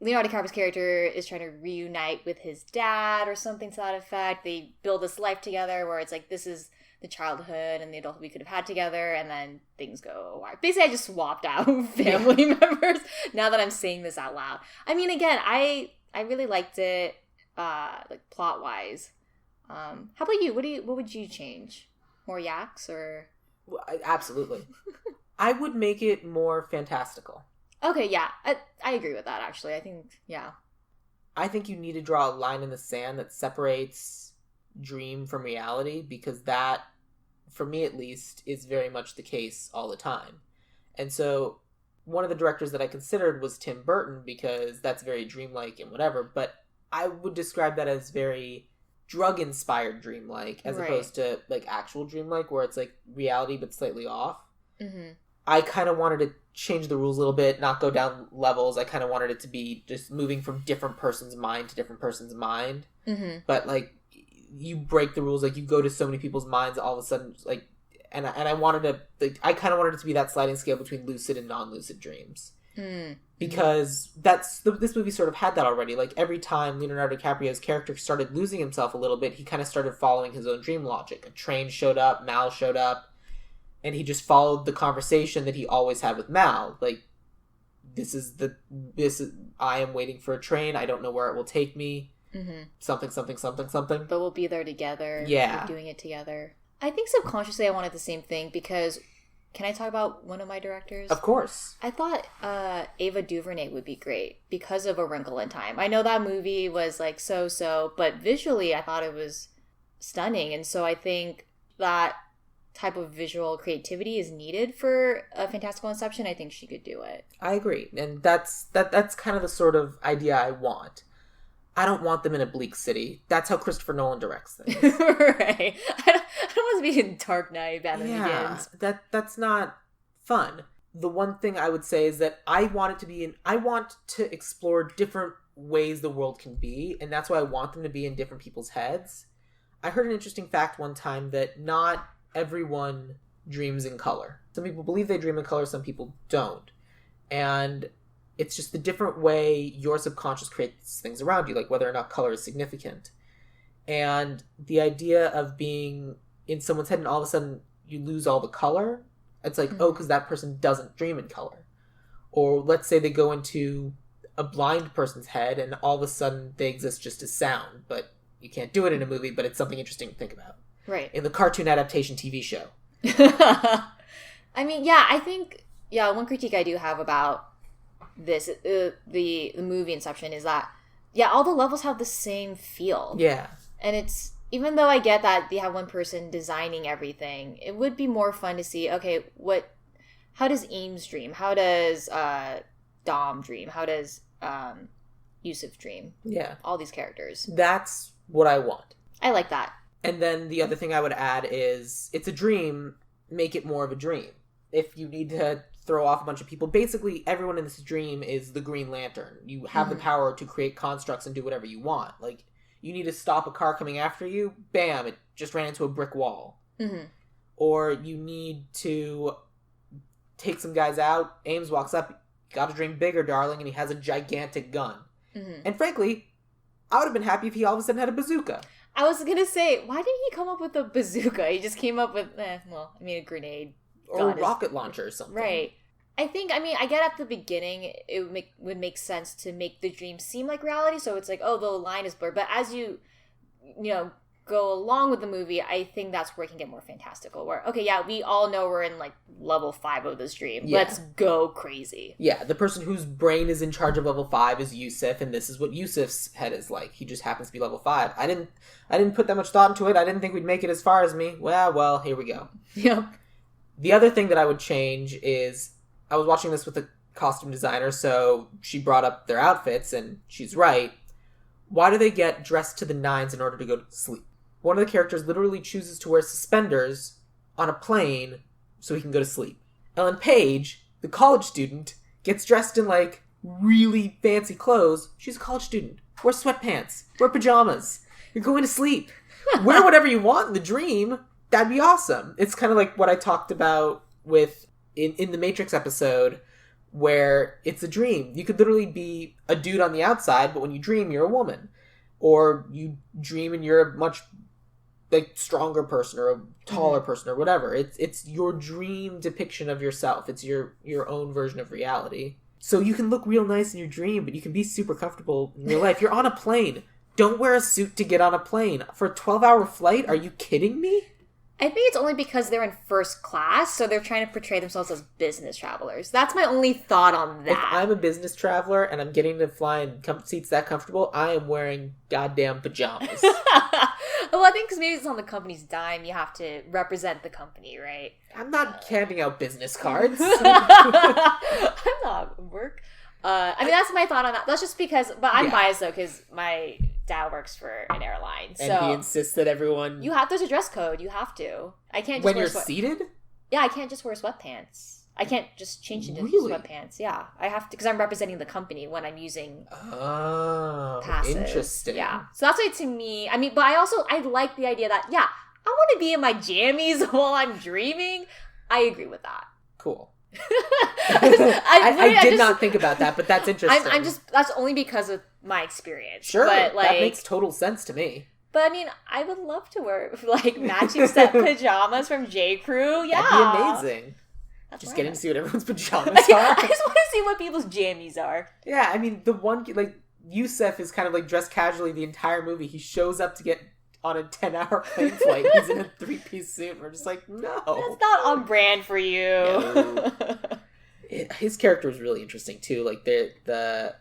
Leonardo DiCaprio's character is trying to reunite with his dad or something to that effect. They build this life together where it's like, this is the childhood and the adulthood we could have had together, and then things go awry. Basically, I just swapped out family members now that I'm saying this out loud. I mean, again, I really liked it, like plot-wise. How about you? What would you change? More yaks or? Well, absolutely. I would make it more fantastical. Okay, yeah. I agree with that, actually. I think you need to draw a line in the sand that separates dream from reality, because that, for me at least, is very much the case all the time. And so one of the directors that I considered was Tim Burton, because that's very dreamlike and whatever, but I would describe that as very drug-inspired dreamlike, as opposed to like actual dreamlike, where it's like reality but slightly off. I kind of wanted to change the rules a little bit, not go down levels. I kind of wanted it to be just moving from different person's mind to different person's mind. But like, you break the rules, like you go to so many people's minds, all of a sudden, like And I wanted to, I kind of wanted it to be that sliding scale between lucid and non-lucid dreams. Because this movie sort of had that already. Like, every time Leonardo DiCaprio's character started losing himself a little bit, he kind of started following his own dream logic. A train showed up, Mal showed up, and he just followed the conversation that he always had with Mal. Like, I am waiting for a train, I don't know where it will take me. Something. But we'll be there together. Yeah. We're doing it together. I think subconsciously I wanted the same thing because... Can I talk about one of my directors? Of course. I thought Ava DuVernay would be great because of A Wrinkle in Time. I know that movie was like so, but visually I thought it was stunning. And so I think that type of visual creativity is needed for a fantastical Inception. I think she could do it. I agree. And that's kind of the sort of idea I want. I don't want them in a bleak city. That's how Christopher Nolan directs things. Right. I don't want to be in Dark Knight, Batman Begins. That's not fun. The one thing I would say is that I want to explore different ways the world can be, and that's why I want them to be in different people's heads. I heard an interesting fact one time that not everyone dreams in color. Some people believe they dream in color, some people don't. And it's just the different way your subconscious creates things around you, like whether or not color is significant. And the idea of being in someone's head and all of a sudden you lose all the color, it's like, oh, because that person doesn't dream in color. Or let's say they go into a blind person's head and all of a sudden they exist just as sound, but you can't do it in a movie, but it's something interesting to think about. Right. In the cartoon adaptation TV show. I mean, yeah, I think, one critique I do have about this the movie Inception is that all the levels have the same feel, and it's, even though I get that they have one person designing everything, it would be more fun to see, okay, how does Eames dream, how does Dom dream, how does Yusuf dream, all these characters. That's what I want. I like that. And then the other thing I would add is, it's a dream, make it more of a dream. If you need to throw off a bunch of people, basically everyone in this dream is the Green Lantern. You have the power to create constructs and do whatever you want. Like, you need to stop a car coming after you, bam, it just ran into a brick wall. Or you need to take some guys out, Ames walks up, gotta dream bigger, darling, and he has a gigantic gun. And frankly, I would have been happy if he all of a sudden had a bazooka. I was gonna say, why didn't he come up with a bazooka? He just came up with, a grenade. Or a rocket launcher or something. Right. I get at the beginning, it would make sense to make the dream seem like reality, so it's like, oh, the line is blurred. But as you go along with the movie, I think that's where it can get more fantastical. Where, okay, we all know we're in, like, level 5 of this dream. Yeah. Let's go crazy. Yeah, the person whose brain is in charge of level 5 is Yusuf, and this is what Yusuf's head is like. He just happens to be level 5. I didn't put that much thought into it. I didn't think we'd make it as far as me. Well, here we go. Yep. The other thing that I would change is, I was watching this with a costume designer, so she brought up their outfits, and she's right. Why do they get dressed to the nines in order to go to sleep? One of the characters literally chooses to wear suspenders on a plane so he can go to sleep. Ellen Page, the college student, gets dressed in, like, really fancy clothes. She's a college student. Wear sweatpants. Wear pajamas. You're going to sleep. Wear whatever you want in the dream. That'd be awesome. It's kind of like what I talked about with in the Matrix episode, where it's a dream. You could literally be a dude on the outside, but when you dream, you're a woman. Or you dream and you're a much, like, stronger person or a taller person or whatever. It's your dream depiction of yourself. It's your own version of reality. So you can look real nice in your dream, but you can be super comfortable in real life. You're on a plane. Don't wear a suit to get on a plane. For a 12-hour flight? Are you kidding me? I think it's only because they're in first class, so they're trying to portray themselves as business travelers. That's my only thought on that. If I'm a business traveler and I'm getting to fly in seats that comfortable, I am wearing goddamn pajamas. Well, I think because maybe it's on the company's dime, you have to represent the company, right? I'm not handing out business cards. I'm not work. That's my thought on that. That's just because, but I'm biased though, because my dad works for an airline, so and he insists that everyone. There's a dress code. You have to. I can't just when you're seated. Yeah, I can't just wear sweatpants. I can't just change into sweatpants. Yeah, I have to because I'm representing the company when I'm using. Oh, passes. Interesting. Yeah, so that's why to me. But I like the idea that I want to be in my jammies while I'm dreaming, I agree with that. Cool. I did not think about that, but that's interesting. That's only because of my experience. Sure, but, like, that makes total sense to me. But I mean, I would love to wear like matching set pajamas from J. Crew. Yeah, that'd be amazing. That's just right. getting to see what everyone's pajamas are. I just want to see what people's jammies are. Yeah, I mean, the one like Yusef is kind of like dressed casually the entire movie. He shows up to get on a 10-hour plane flight. He's in a 3-piece suit. And we're just like, no, that's not on brand for you. No. His character was really interesting too. Like the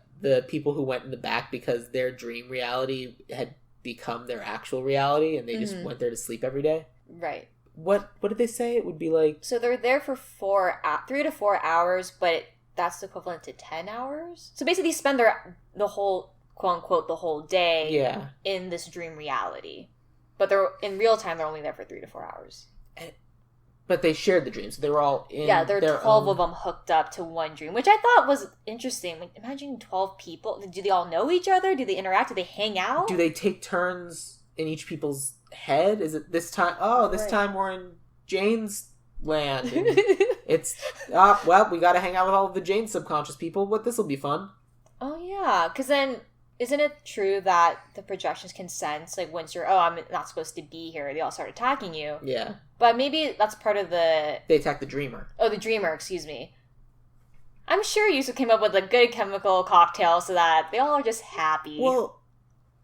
people who went in the back because their dream reality had become their actual reality, and they just went there to sleep every day. Right. What did they say? It would be like. So they're there for 3 to 4 hours, but that's equivalent to 10 hours. So basically, they spend the whole quote unquote the whole day in this dream reality, but they're in real time. They're only there for 3 to 4 hours. But they shared the dream, so they were all in. Yeah, there are 12 of them hooked up to one dream, which I thought was interesting. Like, imagine 12 people. Do they all know each other? Do they interact? Do they hang out? Do they take turns in each people's head? Is it this time? Oh, this time we're in Jane's land. And it's well, we got to hang out with all of the Jane subconscious people. But this will be fun. Oh yeah, because then. Isn't it true that the projections can sense, like, once you're, I'm not supposed to be here, they all start attacking you? Yeah. But maybe that's part of the... They attack the dreamer. Oh, the dreamer, excuse me. I'm sure Yusuf came up with a good chemical cocktail so that they all are just happy. Well,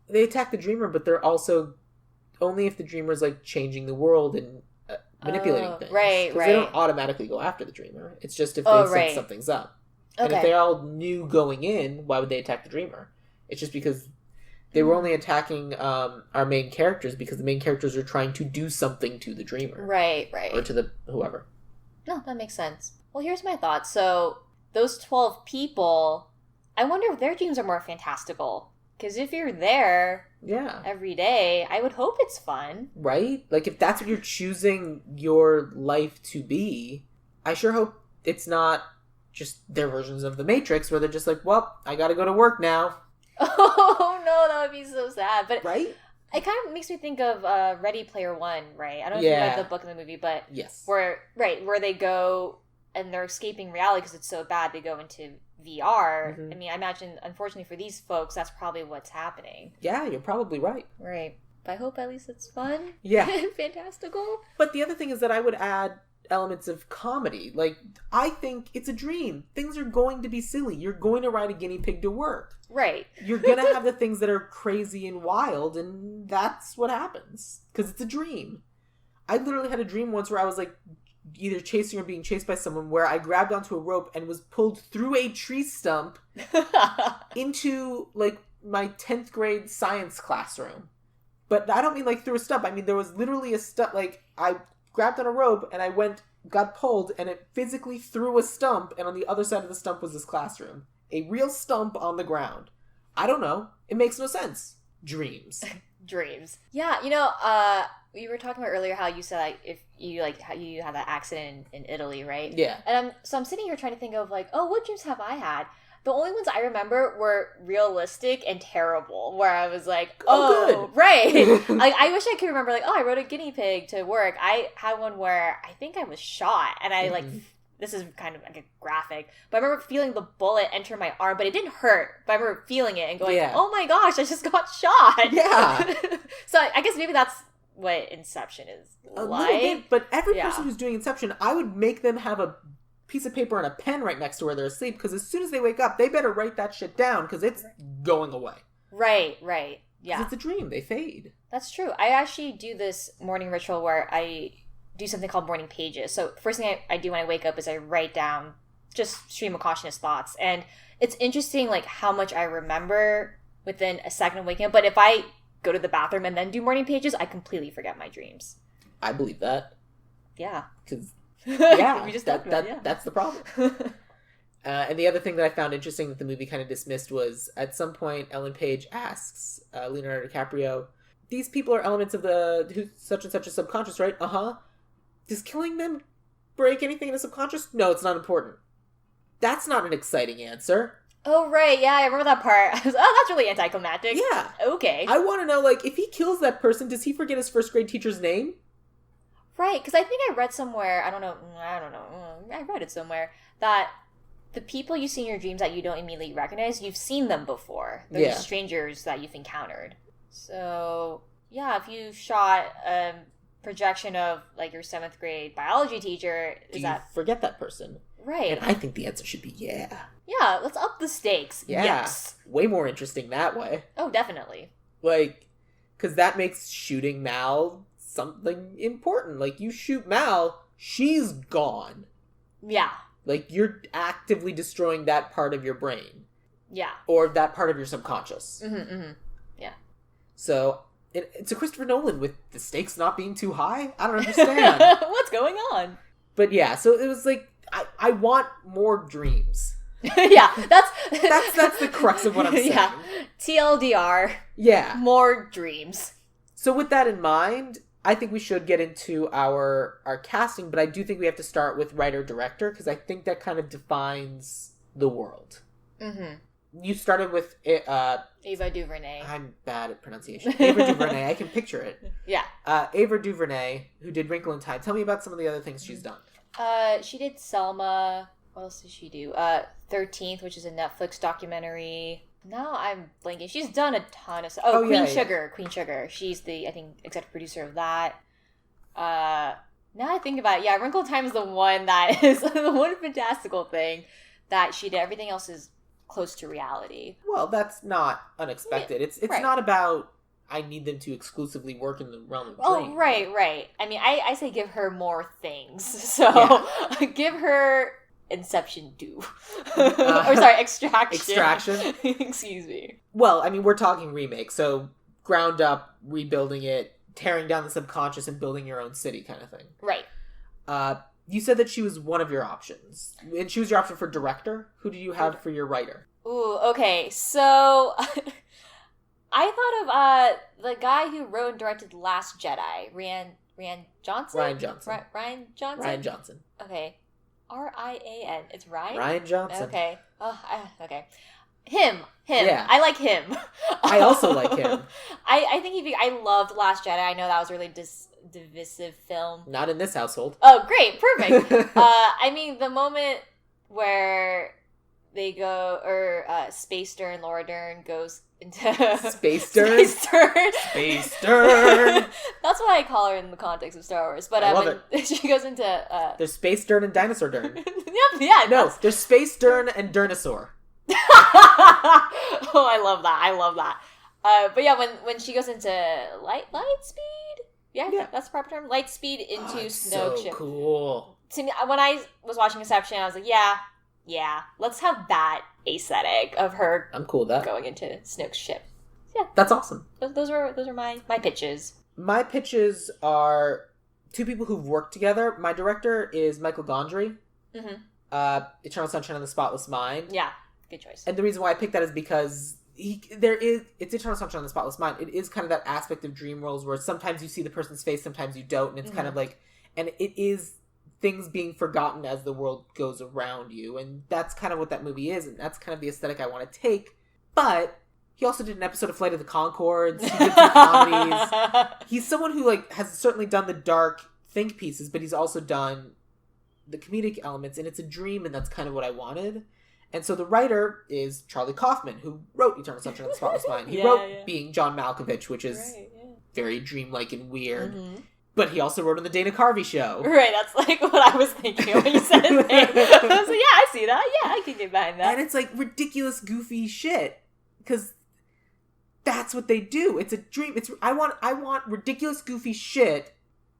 they attack the dreamer, but they're also... Only if the dreamer's, like, changing the world and manipulating things. Right. They don't automatically go after the dreamer. It's just if they sense something's up. Okay. And if they all knew going in, why would they attack the dreamer? It's just because they were only attacking our main characters because the main characters are trying to do something to the dreamer. Right. Or to the whoever. No, that makes sense. Well, here's my thought. So, those 12 people, I wonder if their dreams are more fantastical. Because if you're there every day, I would hope it's fun. Right? Like, if that's what you're choosing your life to be, I sure hope it's not just their versions of the Matrix where they're just like, well, I gotta go to work now. Oh no, that would be so sad. But right? It kind of makes me think of Ready Player One, right? I don't know if you read the book and the movie, but yes, where they go and they're escaping reality because it's so bad. They go into VR. I mean, I imagine, unfortunately for these folks, that's probably what's happening. Yeah, you're probably right. Right. But I hope at least it's fun. Yeah, fantastical. But the other thing is that I would add elements of comedy. Like, I think it's a dream. Things are going to be silly. You're going to ride a guinea pig to work. Right. You're going to have the things that are crazy and wild, and that's what happens. Because it's a dream. I literally had a dream once where I was, like, either chasing or being chased by someone where I grabbed onto a rope and was pulled through a tree stump into, like, my 10th grade science classroom. But I don't mean, like, through a stump. I mean, there was literally a stump, like, I grabbed on a rope and I got pulled and it physically threw a stump, and on the other side of the stump was this classroom. A real stump on the ground. I don't know. It makes no sense. Dreams. Dreams. Yeah, you were talking about earlier how you said, like, if you, like, how you had that accident in Italy, right? Yeah. And I'm sitting here trying to think of, like, what dreams have I had? The only ones I remember were realistic and terrible, where I was like, good. Right. Like, I wish I could remember, like, I rode a guinea pig to work. I had one where I think I was shot, and I, like, this is kind of like a graphic, but I remember feeling the bullet enter my arm, but it didn't hurt. But I remember feeling it and going, oh my gosh, I just got shot. Yeah. So I guess maybe that's what Inception is a like. Little bit, but every person who's doing Inception, I would make them have a piece of paper and a pen right next to where they're asleep, because as soon as they wake up, they better write that shit down, because it's going away. Right. Yeah. It's a dream. They fade. That's true. I actually do this morning ritual where I do something called morning pages. So the first thing I do when I wake up is I write down just stream of consciousness thoughts. And it's interesting, like, how much I remember within a second of waking up. But if I go to the bathroom and then do morning pages, I completely forget my dreams. I believe that. Yeah. Because, we just that's the problem. And the other thing that I found interesting that the movie kind of dismissed was, at some point, Ellen Page asks Leonardo DiCaprio, these people are elements of the such and such a subconscious, right? Uh-huh. Does killing them break anything in the subconscious? No, it's not important. That's not an exciting answer. Oh, right. Yeah, I remember that part. I was, that's really anticlimactic. Yeah. Okay. I want to know, like, if he kills that person, does he forget his first grade teacher's name? Right, because I think I read somewhere, I don't know, I read it somewhere, that the people you see in your dreams that you don't immediately recognize, you've seen them before. They're just strangers that you've encountered. So, yeah, if you shot a projection of, like, your 7th grade biology teacher, do you forget that person? Right. And I think the answer should be yeah. Yeah, let's up the stakes. Yeah. Yes. Way more interesting that way. Oh, definitely. Like, because that makes shooting Mal something important. Like, you shoot Mal, she's gone. Yeah. Like, you're actively destroying that part of your brain. Yeah. Or that part of your subconscious. Yeah. So, it's a Christopher Nolan with the stakes not being too high? I don't understand. What's going on? But yeah, so it was like, I want more dreams. Yeah, that's the crux of what I'm saying. Yeah. TLDR. Yeah. More dreams. So with that in mind, I think we should get into our casting, but I do think we have to start with writer-director, because I think that kind of defines the world. You started with... Ava DuVernay. I'm bad at pronunciation. Ava DuVernay, I can picture it. Yeah. Ava DuVernay, who did Wrinkle in Time. Tell me about some of the other things she's done. She did Selma. What else did she do? 13th, which is a Netflix documentary. Now I'm blanking. She's done a ton of stuff. Oh, Queen Sugar. Queen Sugar. She's the, I think, executive producer of that. Now I think about it, yeah, Wrinkle in Time is the one that is the one fantastical thing that she did. Everything else is close to reality. Well, that's not unexpected. It's right. Not about I need them to exclusively work in the realm of dreams. Oh, right. I mean, I say give her more things. So give her Inception 2. Or sorry, Extraction. Extraction? Excuse me. Well, I mean, we're talking remake, so ground up, rebuilding it, tearing down the subconscious and building your own city kind of thing. Right. You said that she was one of your options. And she was your option for director? Who do you have for your writer? Ooh, okay. So I thought of the guy who wrote and directed The Last Jedi, Rian Johnson? Ryan Johnson. Ryan Johnson? Ryan Johnson. Okay. Rian. It's Ryan? Ryan Johnson. Okay. Okay. Him. Yeah. I like him. I also like him. I think I loved Last Jedi. I know that was a really divisive film. Not in this household. Oh, great. Perfect. I mean, the moment where they go, or Space Dern, Laura Dern goes into... Space Dern? Space Dern. Space Dern. That's what I call her in the context of Star Wars. But I love it. She goes into... There's Space Dern and Dinosaur Dern. Yeah. No, there's Space Dern and Dernosaur. Oh, I love that. But yeah, when she goes into light speed, yeah, that's the proper term. Light speed into Snoke ship. So cool. To me, when I was watching Inception, I was like, yeah, let's have that aesthetic of her. I'm cool with that. Going into Snoke's ship. Yeah, that's awesome. Those are my pitches. My pitches are two people who've worked together. My director is Michael Gondry. Eternal Sunshine of the Spotless Mind. Yeah. Good choice. And the reason why I picked that is because it's Eternal Sunshine of the Spotless Mind. It is kind of that aspect of dream roles where sometimes you see the person's face, sometimes you don't, and it's kind of like, and it is things being forgotten as the world goes around you, and that's kind of what that movie is, and that's kind of the aesthetic I want to take. But he also did an episode of Flight of the Conchords. He did some comedies. He's someone who has certainly done the dark think pieces, but he's also done the comedic elements, and it's a dream, and that's kind of what I wanted. And so the writer is Charlie Kaufman, who wrote Eternal Sunshine of the Spotless Mind. He wrote Being John Malkovich, which is very dreamlike and weird. But he also wrote on the Dana Carvey Show. Right, that's like what I was thinking when you said his name. I was like, yeah, I see that. Yeah, I can get behind that. And it's like ridiculous, goofy shit. Because that's what they do. It's a dream. I want ridiculous, goofy shit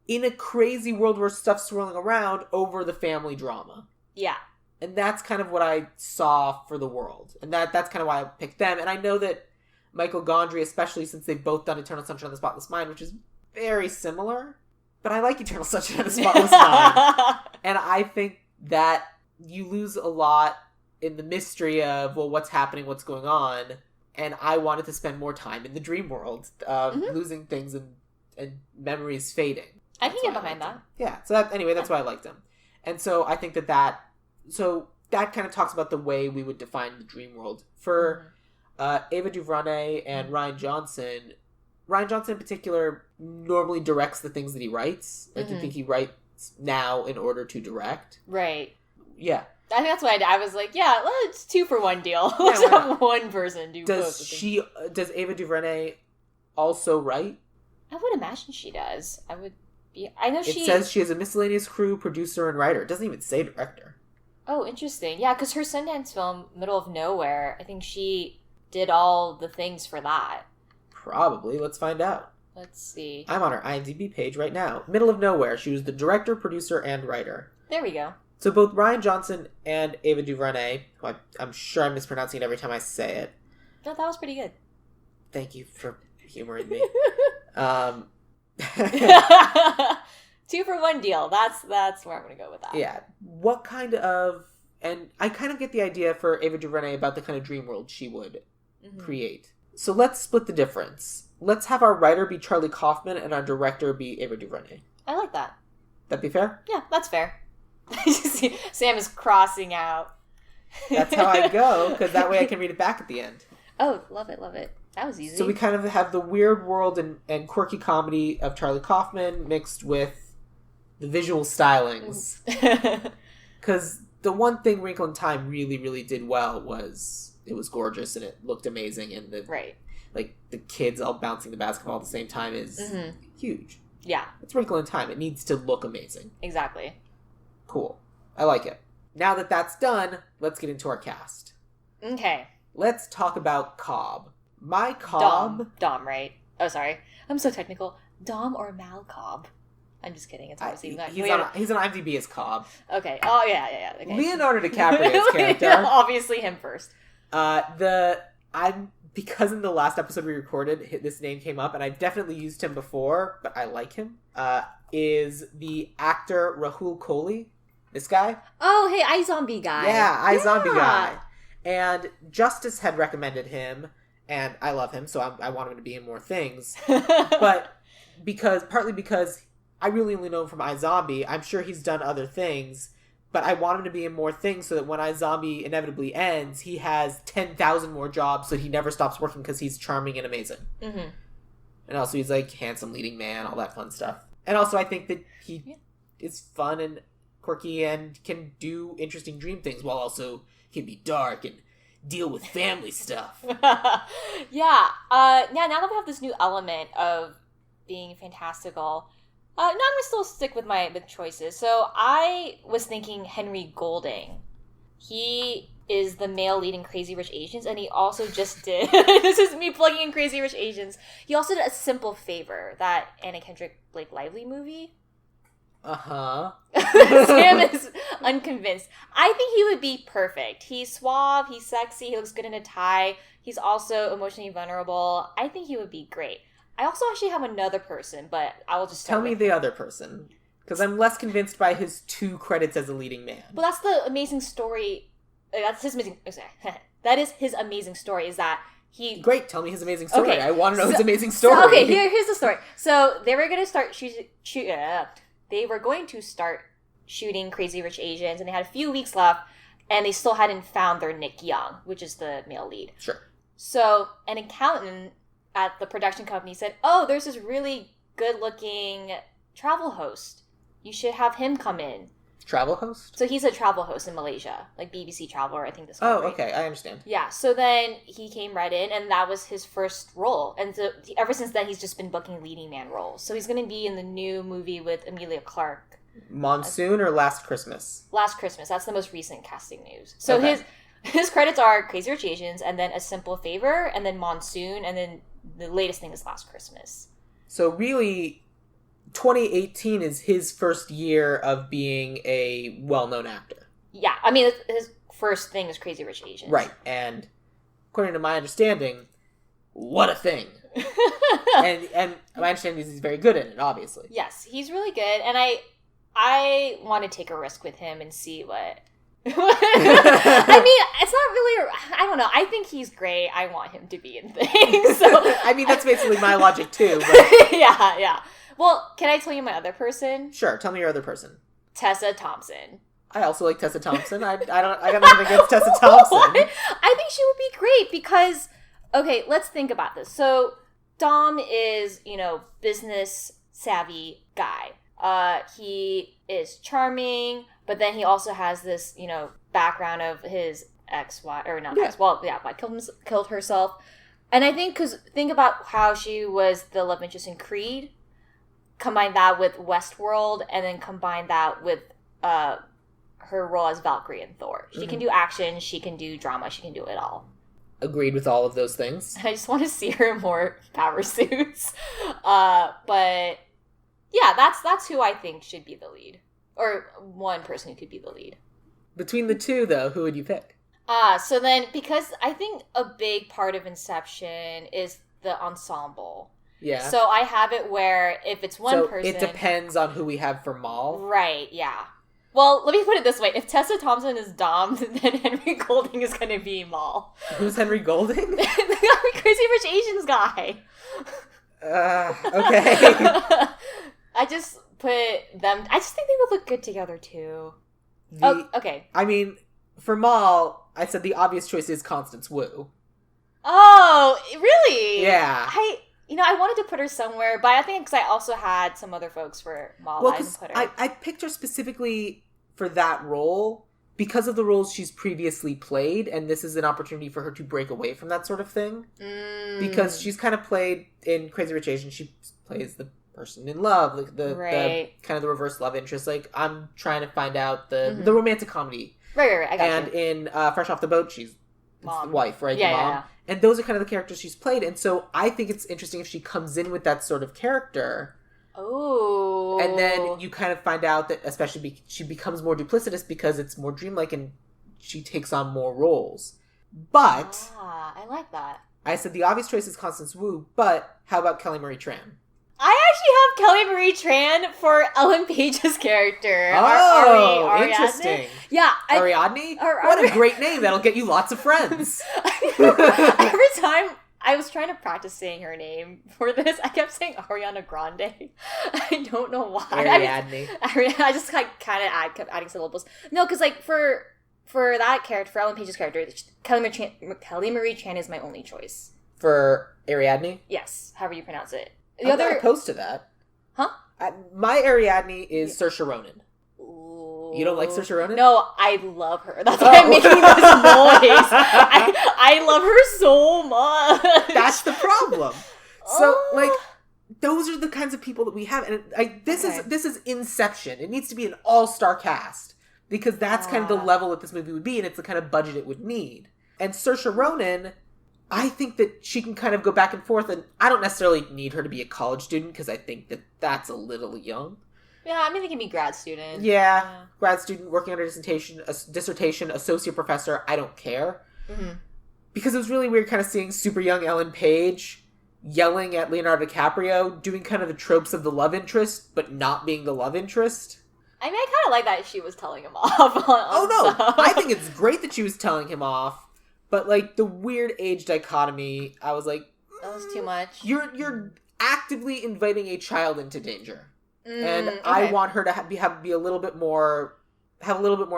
in a crazy world where stuff's swirling around over the family drama. Yeah. And that's kind of what I saw for the world. And that's kind of why I picked them. And I know that Michael Gondry, especially since they've both done Eternal Sunshine of the Spotless Mind, which is very similar. But I like Eternal Sunshine of the Spotless Mind. And I think that you lose a lot in the mystery of, well, what's happening, what's going on. And I wanted to spend more time in the dream world, losing things and memories fading. I can get behind that. Yeah. So that's why I liked him. And so I think that kind of talks about the way we would define the dream world. For Ava DuVernay and Ryan Johnson, Rian Johnson in particular normally directs the things that he writes. Like, you think he writes now in order to direct. Right. Yeah. I think that's what I was like, yeah, well, it's 2-for-1 deal. Let's have one person do both. Does Ava DuVernay also write? I would imagine she does. I know It says she has a miscellaneous crew, producer, and writer. It doesn't even say director. Oh, interesting. Yeah, because her Sundance film, Middle of Nowhere, I think she did all the things for that. Probably. Let's find out. Let's see. I'm on her IMDb page right now. Middle of Nowhere. She was the director, producer, and writer. There we go. So both Rian Johnson and Ava DuVernay, who I'm sure I'm mispronouncing it every time I say it. No, that was pretty good. Thank you for humoring me. 2-for-1 deal. That's where I'm going to go with that. Yeah. What kind of... And I kind of get the idea for Ava DuVernay about the kind of dream world she would create. So let's split the difference. Let's have our writer be Charlie Kaufman and our director be Ava DuVernay. I like that. That'd be fair? Yeah, that's fair. Sam is crossing out. That's how I go, because that way I can read it back at the end. Oh, love it, love it. That was easy. So we kind of have the weird world and quirky comedy of Charlie Kaufman mixed with the visual stylings. Because the one thing Wrinkle in Time really, really did well was it was gorgeous and it looked amazing. And the kids all bouncing the basketball at the same time is huge. Yeah. It's Wrinkle in Time. It needs to look amazing. Exactly. Cool. I like it. Now that that's done, let's get into our cast. Okay. Let's talk about Cobb. My Cobb... Dom, right? Oh, sorry. I'm so technical. Dom or Mal Cobb? I'm just kidding. It's obviously not. He's on IMDb as Cobb. Okay. Oh, yeah. Okay. Leonardo DiCaprio's character. Obviously him first. Because in the last episode we recorded, this name came up, and I've definitely used him before, but I like him, is the actor Rahul Kohli. This guy. Oh, hey, iZombie guy. Yeah, iZombie guy. And Justice had recommended him, and I love him, so I want him to be in more things. But partly because I really only know him from iZombie, I'm sure he's done other things, but I want him to be in more things so that when iZombie inevitably ends, he has 10,000 more jobs so he never stops working because he's charming and amazing. Mm-hmm. And also he's like handsome leading man, all that fun stuff. And also I think that he is fun and quirky and can do interesting dream things while also can be dark and deal with family stuff. Yeah. Now that we have this new element of being fantastical, now I'm going to still stick with my choices. So I was thinking Henry Golding. He is the male lead in Crazy Rich Asians, and he also just did... This is me plugging in Crazy Rich Asians. He also did A Simple Favor, that Anna Kendrick, Blake Lively movie. Uh-huh. Sam is unconvinced. I think he would be perfect. He's suave, he's sexy, he looks good in a tie. He's also emotionally vulnerable. I think he would be great. I also actually have another person, but I will just tell me the other person. Because I'm less convinced by his 2 credits as a leading man. Well, that's the amazing story. That's his amazing... That is his amazing story, is that he... Great, tell me his amazing story. Okay. I want to know his amazing story. So, okay, here's the story. So, they were going to start they were going to start shooting Crazy Rich Asians, and they had a few weeks left, and they still hadn't found their Nick Young, which is the male lead. Sure. So, an accountant at the production company said, oh, there's this really good-looking travel host. You should have him come in. Travel host? So he's a travel host in Malaysia, like BBC Traveler, I think this one. Oh, okay, I understand. Yeah, so then he came right in, and that was his first role. And so ever since then, he's just been booking leading man roles. So he's going to be in the new movie with Emilia Clarke. Monsoon or Last Christmas? Last Christmas. That's the most recent casting news. So his credits are Crazy Rich Asians, and then A Simple Favor, and then Monsoon, and then the latest thing is Last Christmas. So really... 2018 is his first year of being a well-known actor. Yeah, I mean, his first thing is Crazy Rich Asians. Right, and according to my understanding, what a thing. and my understanding is he's very good in it, obviously. Yes, he's really good, and I want to take a risk with him and see what... I mean, it's not really... I don't know. I think he's great. I want him to be in things. So. I mean, that's basically my logic, too. But... yeah. Well, can I tell you my other person? Sure, tell me your other person. Tessa Thompson. I also like Tessa Thompson. I got nothing against Tessa Thompson. I think she would be great because, okay, let's think about this. So, Dom is, business savvy guy. He is charming, but then he also has this, background of his ex-wife, or not ex, well, yeah, wife killed herself. And I think, think about how she was the love interest in Creed, combine that with Westworld, and then combine that with her role as Valkyrie in Thor. She can do action, she can do drama, she can do it all. Agreed with all of those things. And I just want to see her in more power suits. But yeah, that's who I think should be the lead. Or one person who could be the lead. Between the two, though, who would you pick? So then, because I think a big part of Inception is the ensemble. Yeah. So I have it where if it's one person... it depends on who we have for Maul. Right, yeah. Well, let me put it this way. If Tessa Thompson is Dom, then Henry Golding is going to be Maul. Who's Henry Golding? The Crazy Rich Asians guy. Okay. I just put them... I just think they would look good together, too. Okay. I mean, for Maul, I said the obvious choice is Constance Wu. Oh, really? Yeah. I wanted to put her somewhere, but I think because I also had some other folks for Maul. Well, because I picked her specifically for that role because of the roles she's previously played, and this is an opportunity for her to break away from that sort of thing. Because she's kind of played in Crazy Rich Asians, she plays the person in love, like the kind of the reverse love interest. Like, I'm trying to find out the romantic comedy. Right. I got you. And in Fresh Off the Boat, she's the wife, right? Yeah, the mom. Yeah. And those are kind of the characters she's played. And so I think it's interesting if she comes in with that sort of character. Oh. And then you kind of find out that especially she becomes more duplicitous because it's more dreamlike and she takes on more roles. But... I like that. I said the obvious choice is Constance Wu, but how about Kelly Marie Tran? I actually have Kelly Marie Tran for Ellen Page's character. Oh, interesting. Yeah. Ariadne? What a great name. That'll get you lots of friends. Every time I was trying to practice saying her name for this, I kept saying Ariana Grande. I don't know why. Ariadne. I just kind of kept adding syllables. No, because for that character, for Ellen Page's character, Kelly Marie Tran is my only choice. For Ariadne? Yes, however you pronounce it. I'm not opposed to that. Huh? My Ariadne is Saoirse Ronan. Ooh. You don't like Saoirse Ronan? No, I love her. That's why I'm making this noise. I love her so much. That's the problem. So, those are the kinds of people that we have. And this is Inception. It needs to be an all-star cast. Because that's kind of the level that this movie would be, and it's the kind of budget it would need. And Saoirse Ronan... I think that she can kind of go back and forth, and I don't necessarily need her to be a college student, because I think that that's a little young. Yeah, I mean, they can be grad student. Yeah, grad student, working on a dissertation, associate professor, I don't care. Mm-hmm. Because it was really weird kind of seeing super young Ellen Page yelling at Leonardo DiCaprio, doing kind of the tropes of the love interest, but not being the love interest. I mean, I kind of like that she was telling him off. I think it's great that she was telling him off. But, the weird age dichotomy, I was like... That was too much. You're actively inviting a child into danger. And I want her to have a little bit more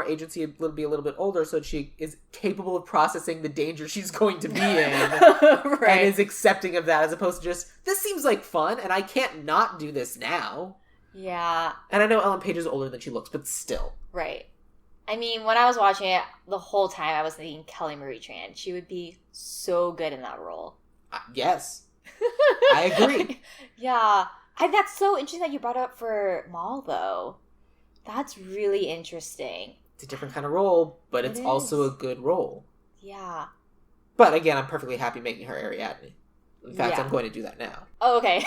agency, be a little bit older, so that she is capable of processing the danger she's going to be in. Right. And is accepting of that, as opposed to just, this seems like fun, and I can't not do this now. Yeah. And I know Ellen Page is older than she looks, but still. Right. I mean, when I was watching it, the whole time I was thinking Kelly Marie Tran. She would be so good in that role. Yes. I agree. Yeah. That's so interesting that you brought it up for Maul, though. That's really interesting. It's a different kind of role, but it's also a good role. Yeah. But again, I'm perfectly happy making her Ariadne. In fact, I'm going to do that now. Oh, okay.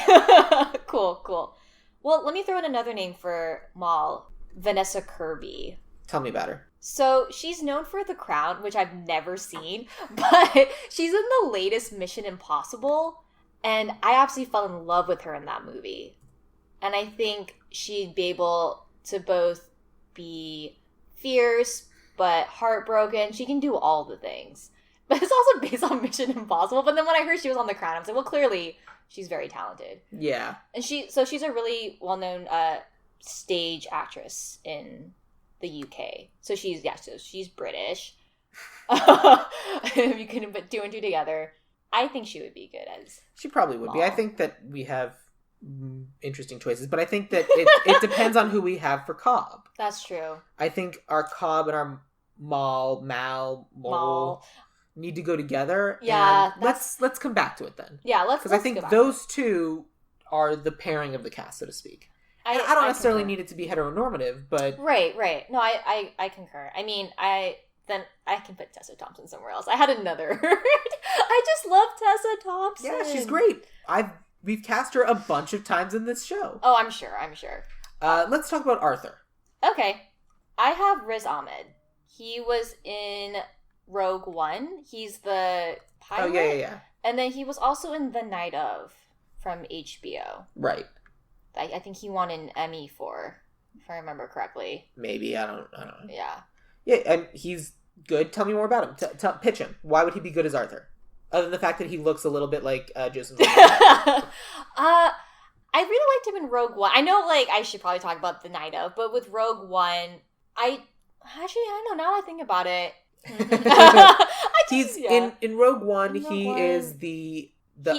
Cool. Well, let me throw in another name for Maul. Vanessa Kirby. Tell me about her. So, she's known for The Crown, which I've never seen, but she's in the latest Mission Impossible, and I absolutely fell in love with her in that movie. And I think she'd be able to both be fierce, but heartbroken. She can do all the things. But it's also based on Mission Impossible, but then when I heard she was on The Crown, I was like, well, clearly, she's very talented. Yeah. And she's a really well-known stage actress in the UK. So she's British. You can put two and two together. I think she would be good as She probably would be. Maul. I think that we have interesting choices, but I think that it depends on who we have for Cobb. That's true. I think our Cobb and our Maul need to go together. Yeah, and let's come back to it then. Yeah, let's because I think those two are the pairing of the cast, so to speak. I don't necessarily need it to be heteronormative, but right. No, I concur. I mean, then I can put Tessa Thompson somewhere else. I had another. I just love Tessa Thompson. Yeah, she's great. We've cast her a bunch of times in this show. Oh, I'm sure. Let's talk about Arthur. Okay. I have Riz Ahmed. He was in Rogue One. He's the pilot. Oh, yeah. And then he was also in The Night Of from HBO. Right. I think he won an Emmy for, if I remember correctly. Maybe. I don't know. Yeah. Yeah, and he's good. Tell me more about him. Pitch him. Why would he be good as Arthur? Other than the fact that he looks a little bit like Joseph. I really liked him in Rogue One. I know, I should probably talk about The Night Of, but with Rogue One, I don't know. Now I think about it. In Rogue One. Is the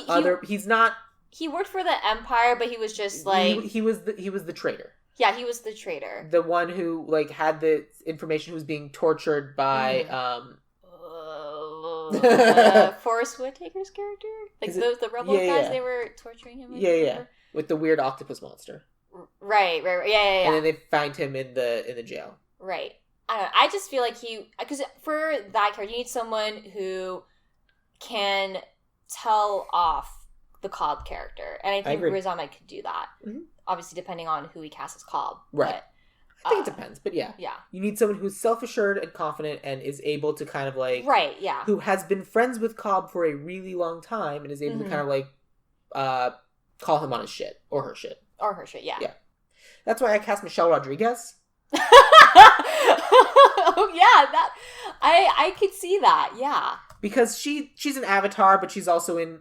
other. He's not. He worked for the Empire, but he was just he was the traitor. Yeah, he was the traitor. The one who had the information, who was being tortured by Forrest Whitaker's character, the rebel guys. They were torturing him. Yeah, with the weird octopus monster. Right. Yeah. And then they find him in the jail. Right. I don't know. I just feel like because for that character, you need someone who can tell off the Cobb character, and I think Riz Ahmed could do that. Mm-hmm. Obviously, depending on who he casts as Cobb. Right. But, I think it depends, but yeah. Yeah. You need someone who's self-assured and confident and is able to kind of right, yeah. Who has been friends with Cobb for a really long time and is able to kind of call him on his shit. Or her shit. Yeah. Yeah. That's why I cast Michelle Rodriguez. Oh, yeah. I could see that, yeah. Because she's an Avatar, but she's also in...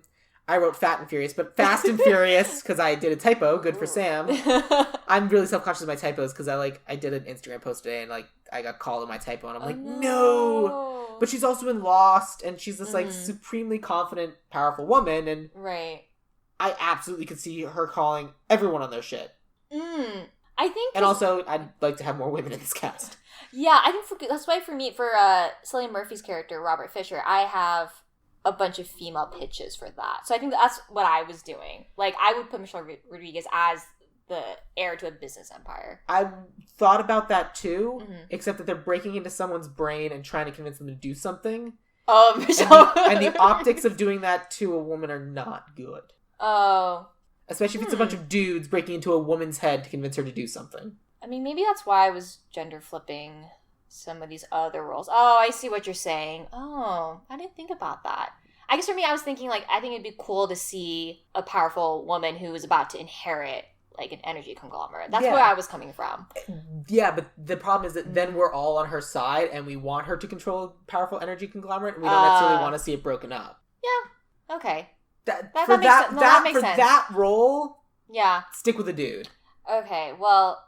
I wrote Fat and Furious, but Fast and Furious, because I did a typo. Good for Sam. I'm really self-conscious of my typos, because I did an Instagram post today, and, I got called on my typo, and I'm no! But she's also in Lost, and she's this, supremely confident, powerful woman, and... Right. I absolutely could see her calling everyone on their shit. I think... And also, I'd like to have more women in this cast. Yeah, I think that's why for me, for Cillian Murphy's character, Robert Fisher, I have a bunch of female pitches for that. So I think that's what I was doing. I would put Michelle Rodriguez as the heir to a business empire. I thought about that too, except that they're breaking into someone's brain and trying to convince them to do something. Oh, Michelle. And the optics of doing that to a woman are not good. Oh. Especially if it's a bunch of dudes breaking into a woman's head to convince her to do something. I mean, maybe that's why I was gender flipping some of these other roles. Oh, I see what you're saying. Oh, I didn't think about that. I guess for me, I was thinking, I think it'd be cool to see a powerful woman who is about to inherit, an energy conglomerate. That's where I was coming from. Yeah, but the problem is that then we're all on her side, and we want her to control a powerful energy conglomerate, and we don't necessarily want to see it broken up. Yeah, okay. That makes sense. That role, yeah, stick with a dude. Okay, well...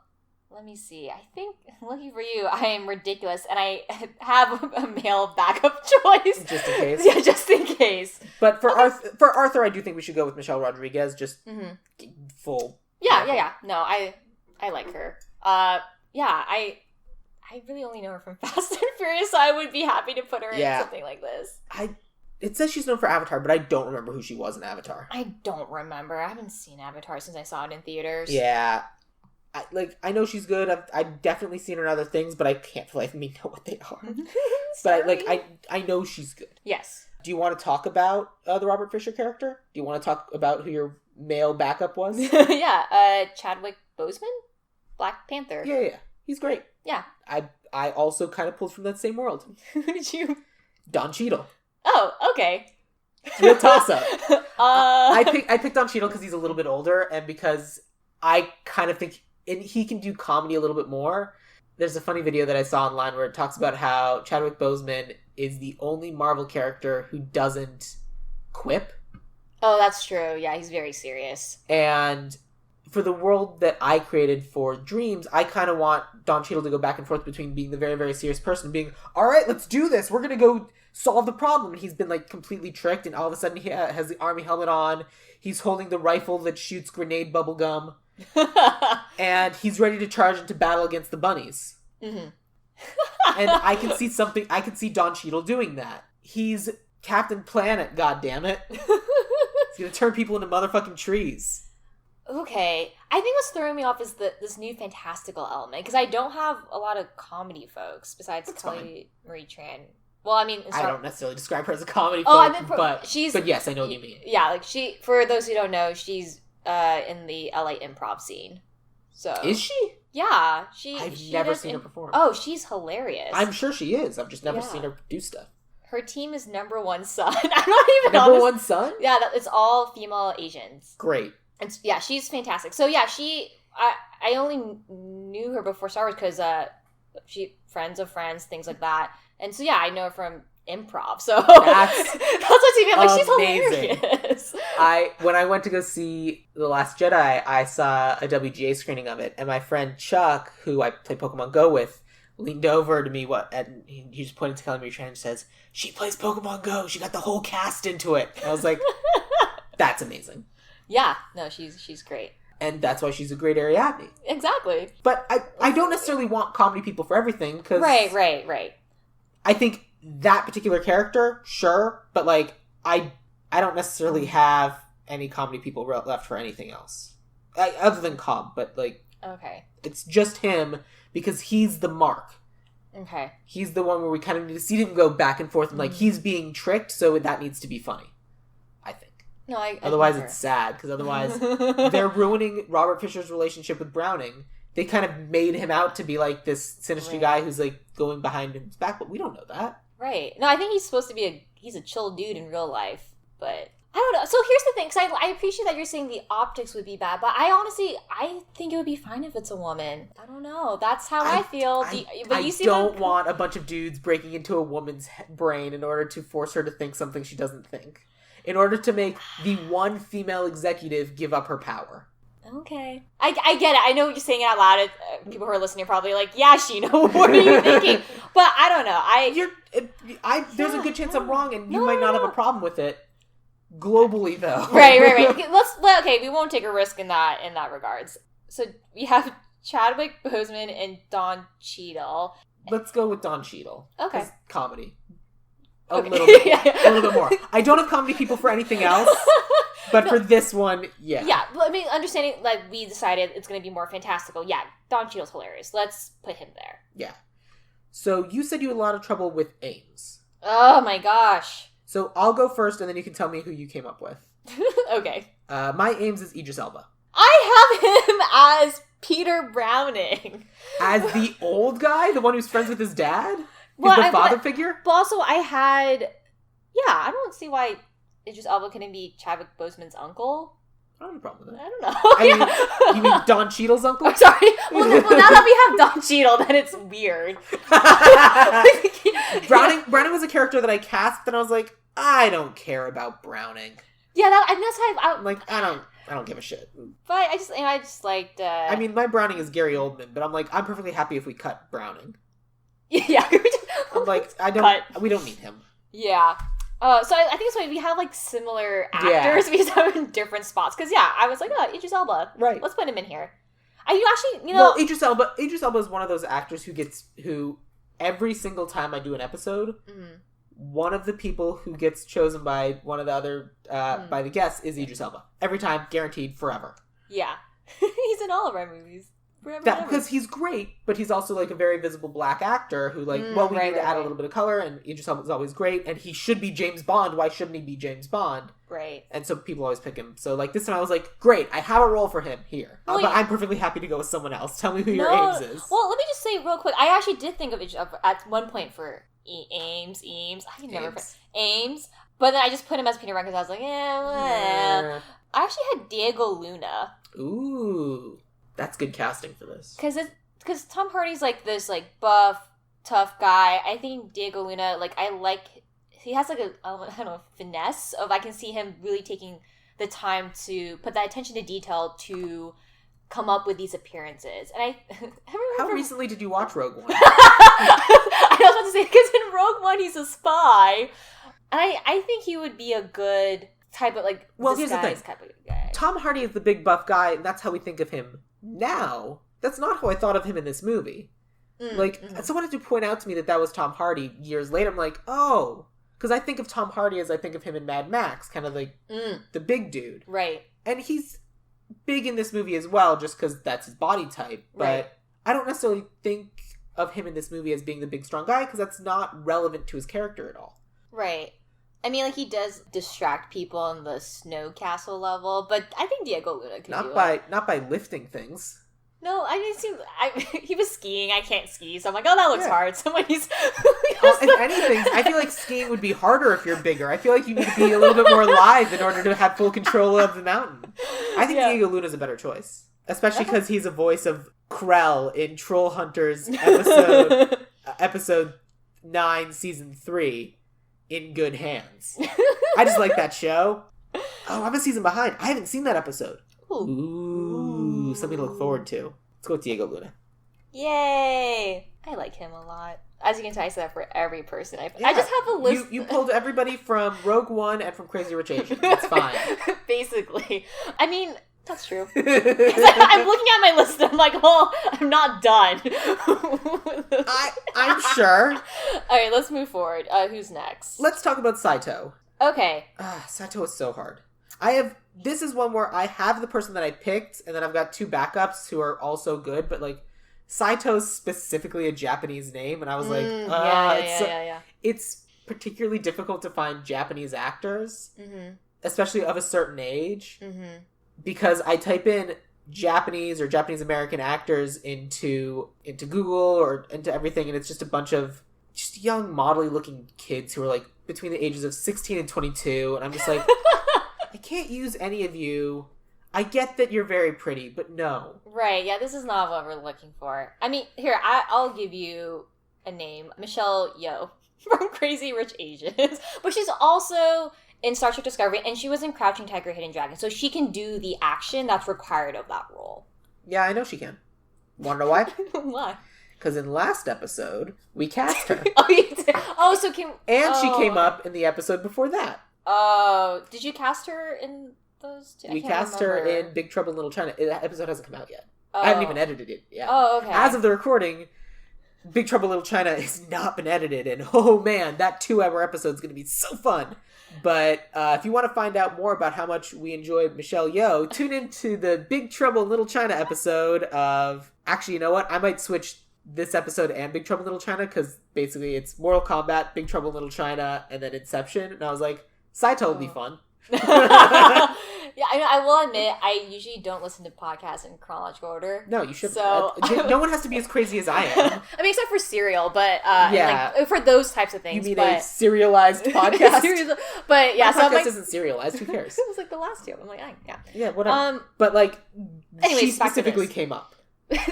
Let me see. I think, lucky for you, I am ridiculous, and I have a male backup choice. Just in case. Yeah, just in case. But for Arthur, I do think we should go with Michelle Rodriguez, just full. Yeah. No, I like her. Yeah, I really only know her from Fast and Furious, so I would be happy to put her in something like this. It says she's known for Avatar, but I don't remember who she was in Avatar. I don't remember. I haven't seen Avatar since I saw it in theaters. Yeah. I know she's good. I've definitely seen her in other things, but I can't for the life of me know what they are. But I know she's good. Yes. Do you want to talk about the Robert Fisher character? Do you want to talk about who your male backup was? Yeah, Chadwick Boseman, Black Panther. Yeah, he's great. Yeah. I also kind of pulled from that same world. Who did you? Don Cheadle. Oh, okay. Real toss up. I picked Don Cheadle because he's a little bit older, and because I kind of think. And he can do comedy a little bit more. There's a funny video that I saw online where it talks about how Chadwick Boseman is the only Marvel character who doesn't quip. Oh, that's true. Yeah, he's very serious. And for the world that I created for Dreams, I kind of want Don Cheadle to go back and forth between being the very, very serious person and being, all right, let's do this. We're going to go solve the problem. And he's been, like, completely tricked, and all of a sudden he has the army helmet on. He's holding the rifle that shoots grenade bubble gum. And he's ready to charge into battle against the bunnies. Mm-hmm. And I can see Don Cheadle doing that. He's Captain Planet, goddammit. He's gonna turn people into motherfucking trees. Okay. I think what's throwing me off is this new fantastical element, because I don't have a lot of comedy folks besides Kelly Marie Tran. Well, I mean... I don't necessarily describe her as a comedy folk, but yes, I know what you mean. Yeah, like for those who don't know, she's in the LA improv scene. So is she? Yeah. I've never seen her perform. Oh, she's hilarious. I'm sure she is. I've just never seen her do stuff. Her team is Number One Son. I'm not even Number One Son? Yeah, it's all female Asians. Great. And yeah, she's fantastic. So yeah, I only knew her before Star Wars because she friends of friends, things like that. And so yeah, I know her from improv. So that's what TV. I'm like, she's hilarious. When I went to go see The Last Jedi, I saw a WGA screening of it, and my friend Chuck, who I play Pokemon Go with, leaned over to me and he just pointed to Kelly Marie Tran and says, "She plays Pokemon Go. She got the whole cast into it." And I was like, "That's amazing." Yeah, no, she's great. And that's why she's a great Ariadne. Exactly. But I don't necessarily want comedy people for everything, because... Right. I think that particular character, sure, but, like, I don't necessarily have any comedy people left for anything else. Other than Cobb, but, like... Okay. It's just him, because he's the mark. Okay. He's the one where we kind of need to see him go back and forth, and, like, he's being tricked, so that needs to be funny. I think. No, otherwise it's sad, because otherwise they're ruining Robert Fisher's relationship with Browning. They kind of made him out to be like this sinister guy who's like going behind his back, but we don't know that. Right. No, I think he's supposed to be he's a chill dude in real life, but I don't know. So here's the thing, because I appreciate that you're saying the optics would be bad, but I think it would be fine if it's a woman. I don't know. That's how I feel. I don't want a bunch of dudes breaking into a woman's brain in order to force her to think something she doesn't think. In order to make the one female executive give up her power. Okay. I get it. I know you're saying it out loud. People who are listening are probably like, yeah, Sheena, what are you thinking? But I don't know. There's a good chance I'm wrong, and you might not have a problem with it. Globally, though. Right. Okay, we won't take a risk in that regards. So we have Chadwick Boseman and Don Cheadle. Let's go with Don Cheadle. Okay. Comedy. A little bit more. I don't have comedy people for anything else, but for this one, yeah. Yeah, I mean, understanding, like, we decided it's going to be more fantastical. Yeah, Don Cheadle's hilarious. Let's put him there. Yeah. So you said you had a lot of trouble with Ames. Oh my gosh. So I'll go first, and then you can tell me who you came up with. Okay. My Ames is Idris Elba. I have him as Peter Browning. As the old guy? The one who's friends with his dad? The father figure? But also I don't see why Idris Elba couldn't be Chadwick Boseman's uncle. I don't have a problem with that. I don't know. You mean Don Cheadle's uncle? I'm sorry. Well, now that we have Don Cheadle, then it's weird. Browning was a character that I cast, and I was like, I don't care about Browning. Yeah, that's how I'm like, I don't give a shit. But I just liked... I mean, my Browning is Gary Oldman, but I'm like, I'm perfectly happy if we cut Browning. Yeah. I'm like, we don't need him. Yeah. So I think it's funny, we have, like, similar actors, we just have in different spots. Because, yeah, I was like, oh, Idris Elba. Right. Let's put him in here. Well, Idris Elba is one of those actors who every single time I do an episode, one of the people who gets chosen by one of the other, by the guests is Idris Elba. Every time, guaranteed, forever. Yeah. He's in all of our movies. Because he's great, but he's also, like, a very visible black actor who, like, we need to add a little bit of color, and Idris Elba is always great, and he should be James Bond. Why shouldn't he be James Bond? Right. And so people always pick him. So, like, this time I was like, great, I have a role for him here. But I'm perfectly happy to go with someone else. Tell me who your Ames is. Well, let me just say real quick, I actually did think of Idris Elba at one point for Ames. I can never... Ames. But then I just put him as Peter Brown because I was like, I actually had Diego Luna. Ooh. That's good casting for this. Because Tom Hardy's, like, this, like, buff, tough guy. I think Diego Luna, like, he has, like, I don't know, finesse of, I can see him really taking the time to put that attention to detail to come up with these appearances. And How recently did you watch Rogue One? I was about to say, because in Rogue One, he's a spy. And I think he would be a good type of, like, well, here's the thing. Type of guy. Tom Hardy is the big buff guy, and that's how we think of him now. That's not how I thought of him in this movie. Someone had to point out to me that was Tom Hardy years later. I'm like, oh. Because I think of Tom Hardy as I think of him in Mad Max, kind of like the big dude. Right. And he's big in this movie as well, just because that's his body type. But right. I don't necessarily think of him in this movie as being the big strong guy, because that's not relevant to his character at all. Right. I mean, like, he does distract people on the snow castle level, but I think Diego Luna can do it. Not by lifting things. No, he was skiing. I can't ski, so I'm like, oh, that looks hard. So when he's... if anything, I feel like skiing would be harder if you're bigger. I feel like you need to be a little bit more lithe in order to have full control of the mountain. I think Diego Luna's a better choice. Especially because he's a voice of Krell in Troll Hunters episode 9, season 3, In Good Hands. I just like that show. Oh, I'm a season behind. I haven't seen that episode. Ooh, something to look forward to. Let's go with Diego Luna. Yay! I like him a lot. As you can tell, I say that for every person. I just have a list. You pulled everybody from Rogue One and from Crazy Rich Asians. It's fine. Basically. I mean, that's true. I'm looking at my list and I'm like, well, I'm not done. I'm sure. Alright, let's move forward. Who's next? Let's talk about Saito. Okay. Saito is so hard. This is one where I have the person that I picked, and then I've got 2 backups who are also good, but, like, Saito's specifically a Japanese name, and I was like, it's particularly difficult to find Japanese actors, especially of a certain age, because I type in Japanese or Japanese American actors into Google or into everything, and it's just a bunch of just young, modelly looking kids who are, like, between the ages of 16 and 22, and I'm just like... I can't use any of you. I get that you're very pretty, but no. Right, yeah, this is not what we're looking for. I mean, here, I'll give you a name. Michelle Yeoh from Crazy Rich Asians. But she's also in Star Trek Discovery, and she was in Crouching Tiger, Hidden Dragon. So she can do the action that's required of that role. Yeah, I know she can. Want to know why? Why? Because in last episode, we cast her. Oh, you did? Oh, so came... And she came up in the episode before that. Oh, did you cast her in those two? We cast her in Big Trouble in Little China. That episode hasn't come out yet. I haven't even edited it yet. Oh, okay. As of the recording, Big Trouble in Little China has not been edited, and oh man, that 2-hour episode is going to be so fun. But if you want to find out more about how much we enjoyed Michelle Yeoh, tune into the Big Trouble in Little China episode of... Actually, you know what? I might switch this episode and Big Trouble in Little China, because basically it's Mortal Kombat, Big Trouble in Little China, and then Inception, and I was like... Saito will be fun. Yeah, I will admit, I usually don't listen to podcasts in chronological order. No, you shouldn't. So... no one has to be as crazy as I am. I mean, except for Serial, but like, for those types of things. You mean a serialized podcast? But yeah, my so podcast I'm like, isn't serialized. Who cares? It was like the last 2. I'm like, yeah. Yeah, whatever. But like, anyways, she specifically came up.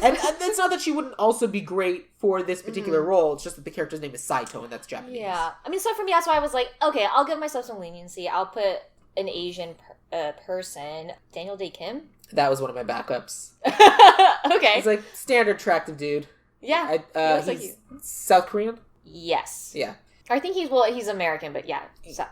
And it's not that she wouldn't also be great for this particular role. It's just that the character's name is Saito, and that's Japanese. Yeah. I mean, so for me, that's why I was like, okay, I'll give myself some leniency. I'll put an Asian person. Daniel Day Kim? That was one of my backups. Okay. He's like, standard attractive dude. Yeah. He's like you. South Korean? Yes. Yeah. I think he's American, but yeah.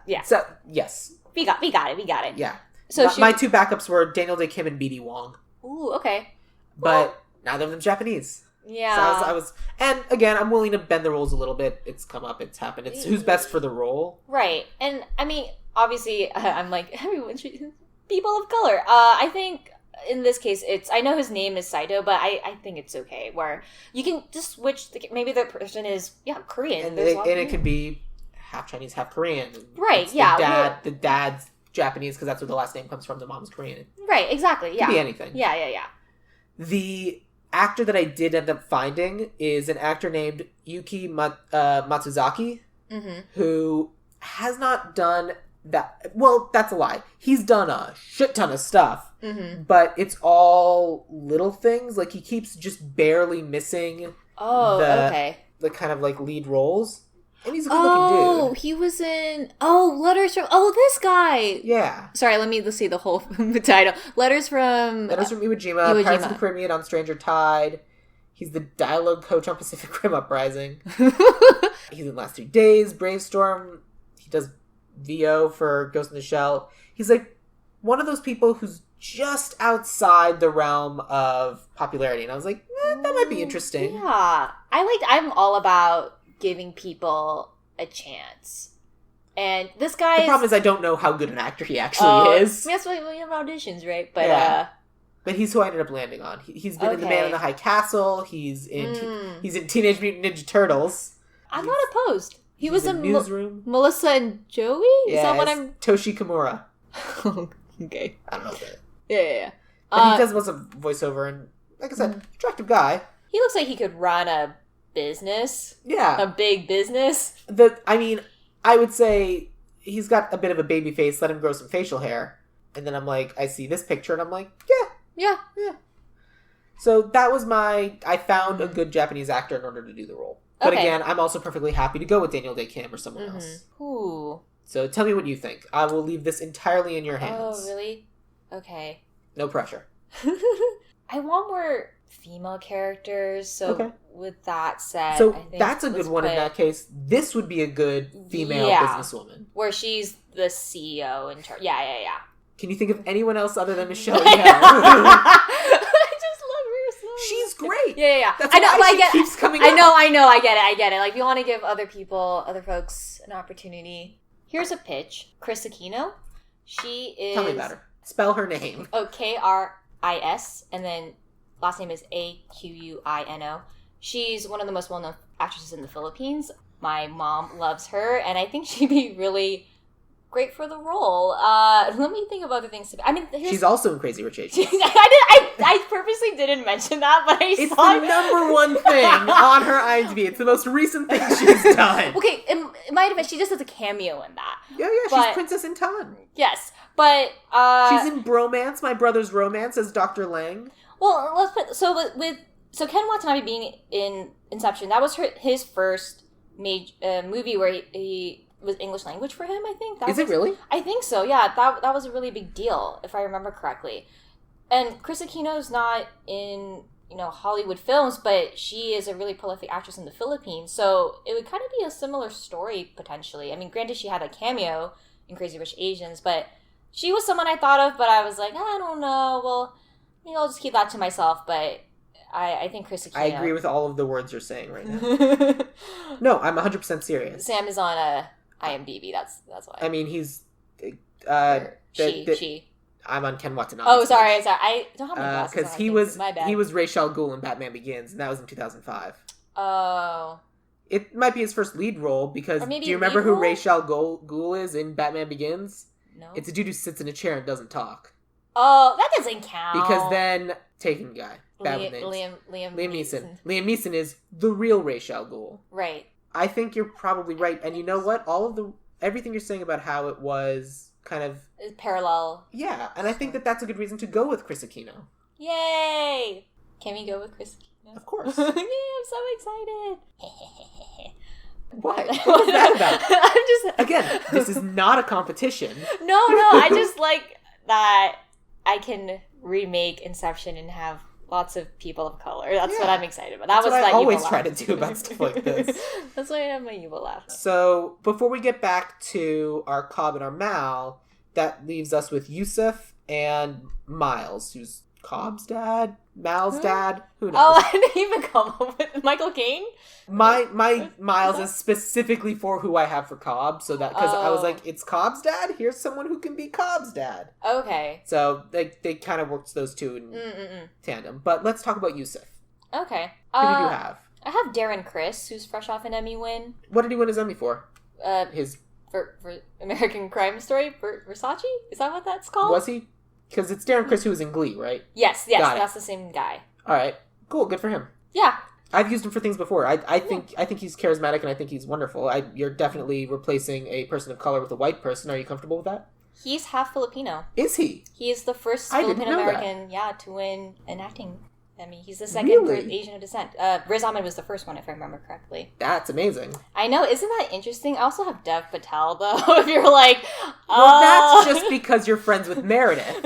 Yeah. So, yes. We got it. Yeah. So my 2 backups were Daniel Day Kim and BD Wong. Ooh, okay. But... neither of them Japanese. Yeah. So I was, and again, I'm willing to bend the rules a little bit. It's come up, it's happened. It's who's best for the role. Right. And I mean, obviously, I'm like, everyone should, people of color. I think in this case, I know his name is Saito, but I think it's okay where you can just switch, maybe the person is, Korean. And it could be half Chinese, half Korean. Right, The dad's Japanese because that's where the last name comes from. The mom's Korean. Right, exactly, yeah. It could be anything. Yeah. The actor that I did end up finding is an actor named Yuki Matsuzaki, who has not done that. Well, that's a lie. He's done a shit ton of stuff, but it's all little things. Like, he keeps just barely missing the kind of, like, lead roles. And he's a good-looking dude. He was in... Letters from... this guy! Yeah. Sorry, let's see the whole title. Letters from Iwo Jima, Pirates of the Caribbean on Stranger Tide. He's the dialogue coach on Pacific Rim Uprising. He's in Last 3 Days, Bravestorm. He does VO for Ghost in the Shell. He's like one of those people who's just outside the realm of popularity. And I was like, that might be interesting. Yeah. I'm all about giving people a chance. And this guy The problem is I don't know how good an actor he actually is. That's why we have auditions, right? But But he's who I ended up landing on. He's been in The Man in the High Castle. He's in Teenage Mutant Ninja Turtles. I'm not opposed. He was in Newsroom. Melissa and Joey? Is that what I'm... Toshi Kimura. Okay. I don't know that. Yeah. But he does lots of voiceover, and like I said, attractive guy. He looks like he could run a business. Yeah. A big business. I would say he's got a bit of a baby face. Let him grow some facial hair. And then I'm like, I see this picture, and I'm like, yeah. So that was I found a good Japanese actor in order to do the role. But again, I'm also perfectly happy to go with Daniel Day-Kim or someone else. Ooh. So tell me what you think. I will leave this entirely in your hands. Oh, really? Okay. No pressure. I want more female characters, so with that said... So I think that's a good one in that case. This would be a good female businesswoman. Where she's the CEO in charge. Yeah. Can you think of anyone else other than Michelle Yeoh? I just love her so much. She's great. Yeah. That's why she keeps coming up. I know. I get it. Like, we want to give other folks an opportunity. Here's a pitch. Chris Aquino. She is... Tell me about her. Spell her name. Kris, and then last name is Aquino. She's one of the most well-known actresses in the Philippines. My mom loves her, and I think she'd be really great for the role. Let me think of other things. She's also in Crazy Rich Asians. I purposely didn't mention that, but it's the number one thing on her IMDb. It's the most recent thing she's done. Okay, it might have been. She just has a cameo in that. Yeah, she's Princess in Tan. Yes, but she's in Bromance, My Brother's Romance, as Dr. Lang. Well, let's put so Ken Watanabe being in Inception. That was his first movie where he was English language for him, I think. Is it really? I think so, yeah. That was a really big deal, if I remember correctly. And Chris Aquino's not in, Hollywood films, but she is a really prolific actress in the Philippines, so it would kind of be a similar story, potentially. I mean, granted, she had a cameo in Crazy Rich Asians, but she was someone I thought of, but I was like, I don't know, well, maybe I'll just keep that to myself, but I think Chris Aquino... I agree with all of the words you're saying right now. No, I'm 100% serious. Sam is on IMDb, that's why. I mean, he's... She. I'm on Ken Watanabe. Oh, sorry. I don't have my glasses because he was Ra's al Ghul in Batman Begins, and that was in 2005. Oh. It might be his first lead role, because do you remember who Ra's al Ghul is in Batman Begins? No. It's a dude who sits in a chair and doesn't talk. Oh, that doesn't count. Because then, Taken guy. Liam Neeson. Liam Neeson is the real Ra's al Ghul. Right. I think you're probably right. And you know what? Everything you're saying about how it was kind of... parallel. Yeah, and I think that's a good reason to go with Chris Aquino. Yay! Can we go with Chris Aquino? Of course. Yay, I'm so excited. What? What was that about? I'm just... Again, this is not a competition. No, I just like that I can remake Inception and have lots of people of color. That's what I'm excited about. That's what I always try to do about stuff like this. That's why I have my evil laugh. So, before we get back to our Cobb and our Mal, that leaves us with Yusuf and Miles, who's Cobb's dad, Mal's dad, who knows? Oh, I didn't even come up with Michael Caine? My Miles is specifically for who I have for Cobb, so that, because I was like, it's Cobb's dad? Here's someone who can be Cobb's dad. Okay. So, they kind of worked those two in tandem. But let's talk about Yusuf. Okay. Who did you have? I have Darren Criss, who's fresh off an Emmy win. What did he win his Emmy for? For American Crime Story? Versace? Is that what that's called? Was he? Because it's Darren Criss who was in Glee, right? Yes, that's the same guy. All right, cool, good for him. Yeah, I've used him for things before. I think he's charismatic and I think he's wonderful. You're definitely replacing a person of color with a white person. Are you comfortable with that? He's half Filipino. Is he? He is the first Filipino American, to win an acting I mean, he's the second Asian of descent. Riz Ahmed was the first one, if I remember correctly. That's amazing. I know. Isn't that interesting? I also have Dev Patel, though, if you're like, well, that's just because you're friends with Meredith.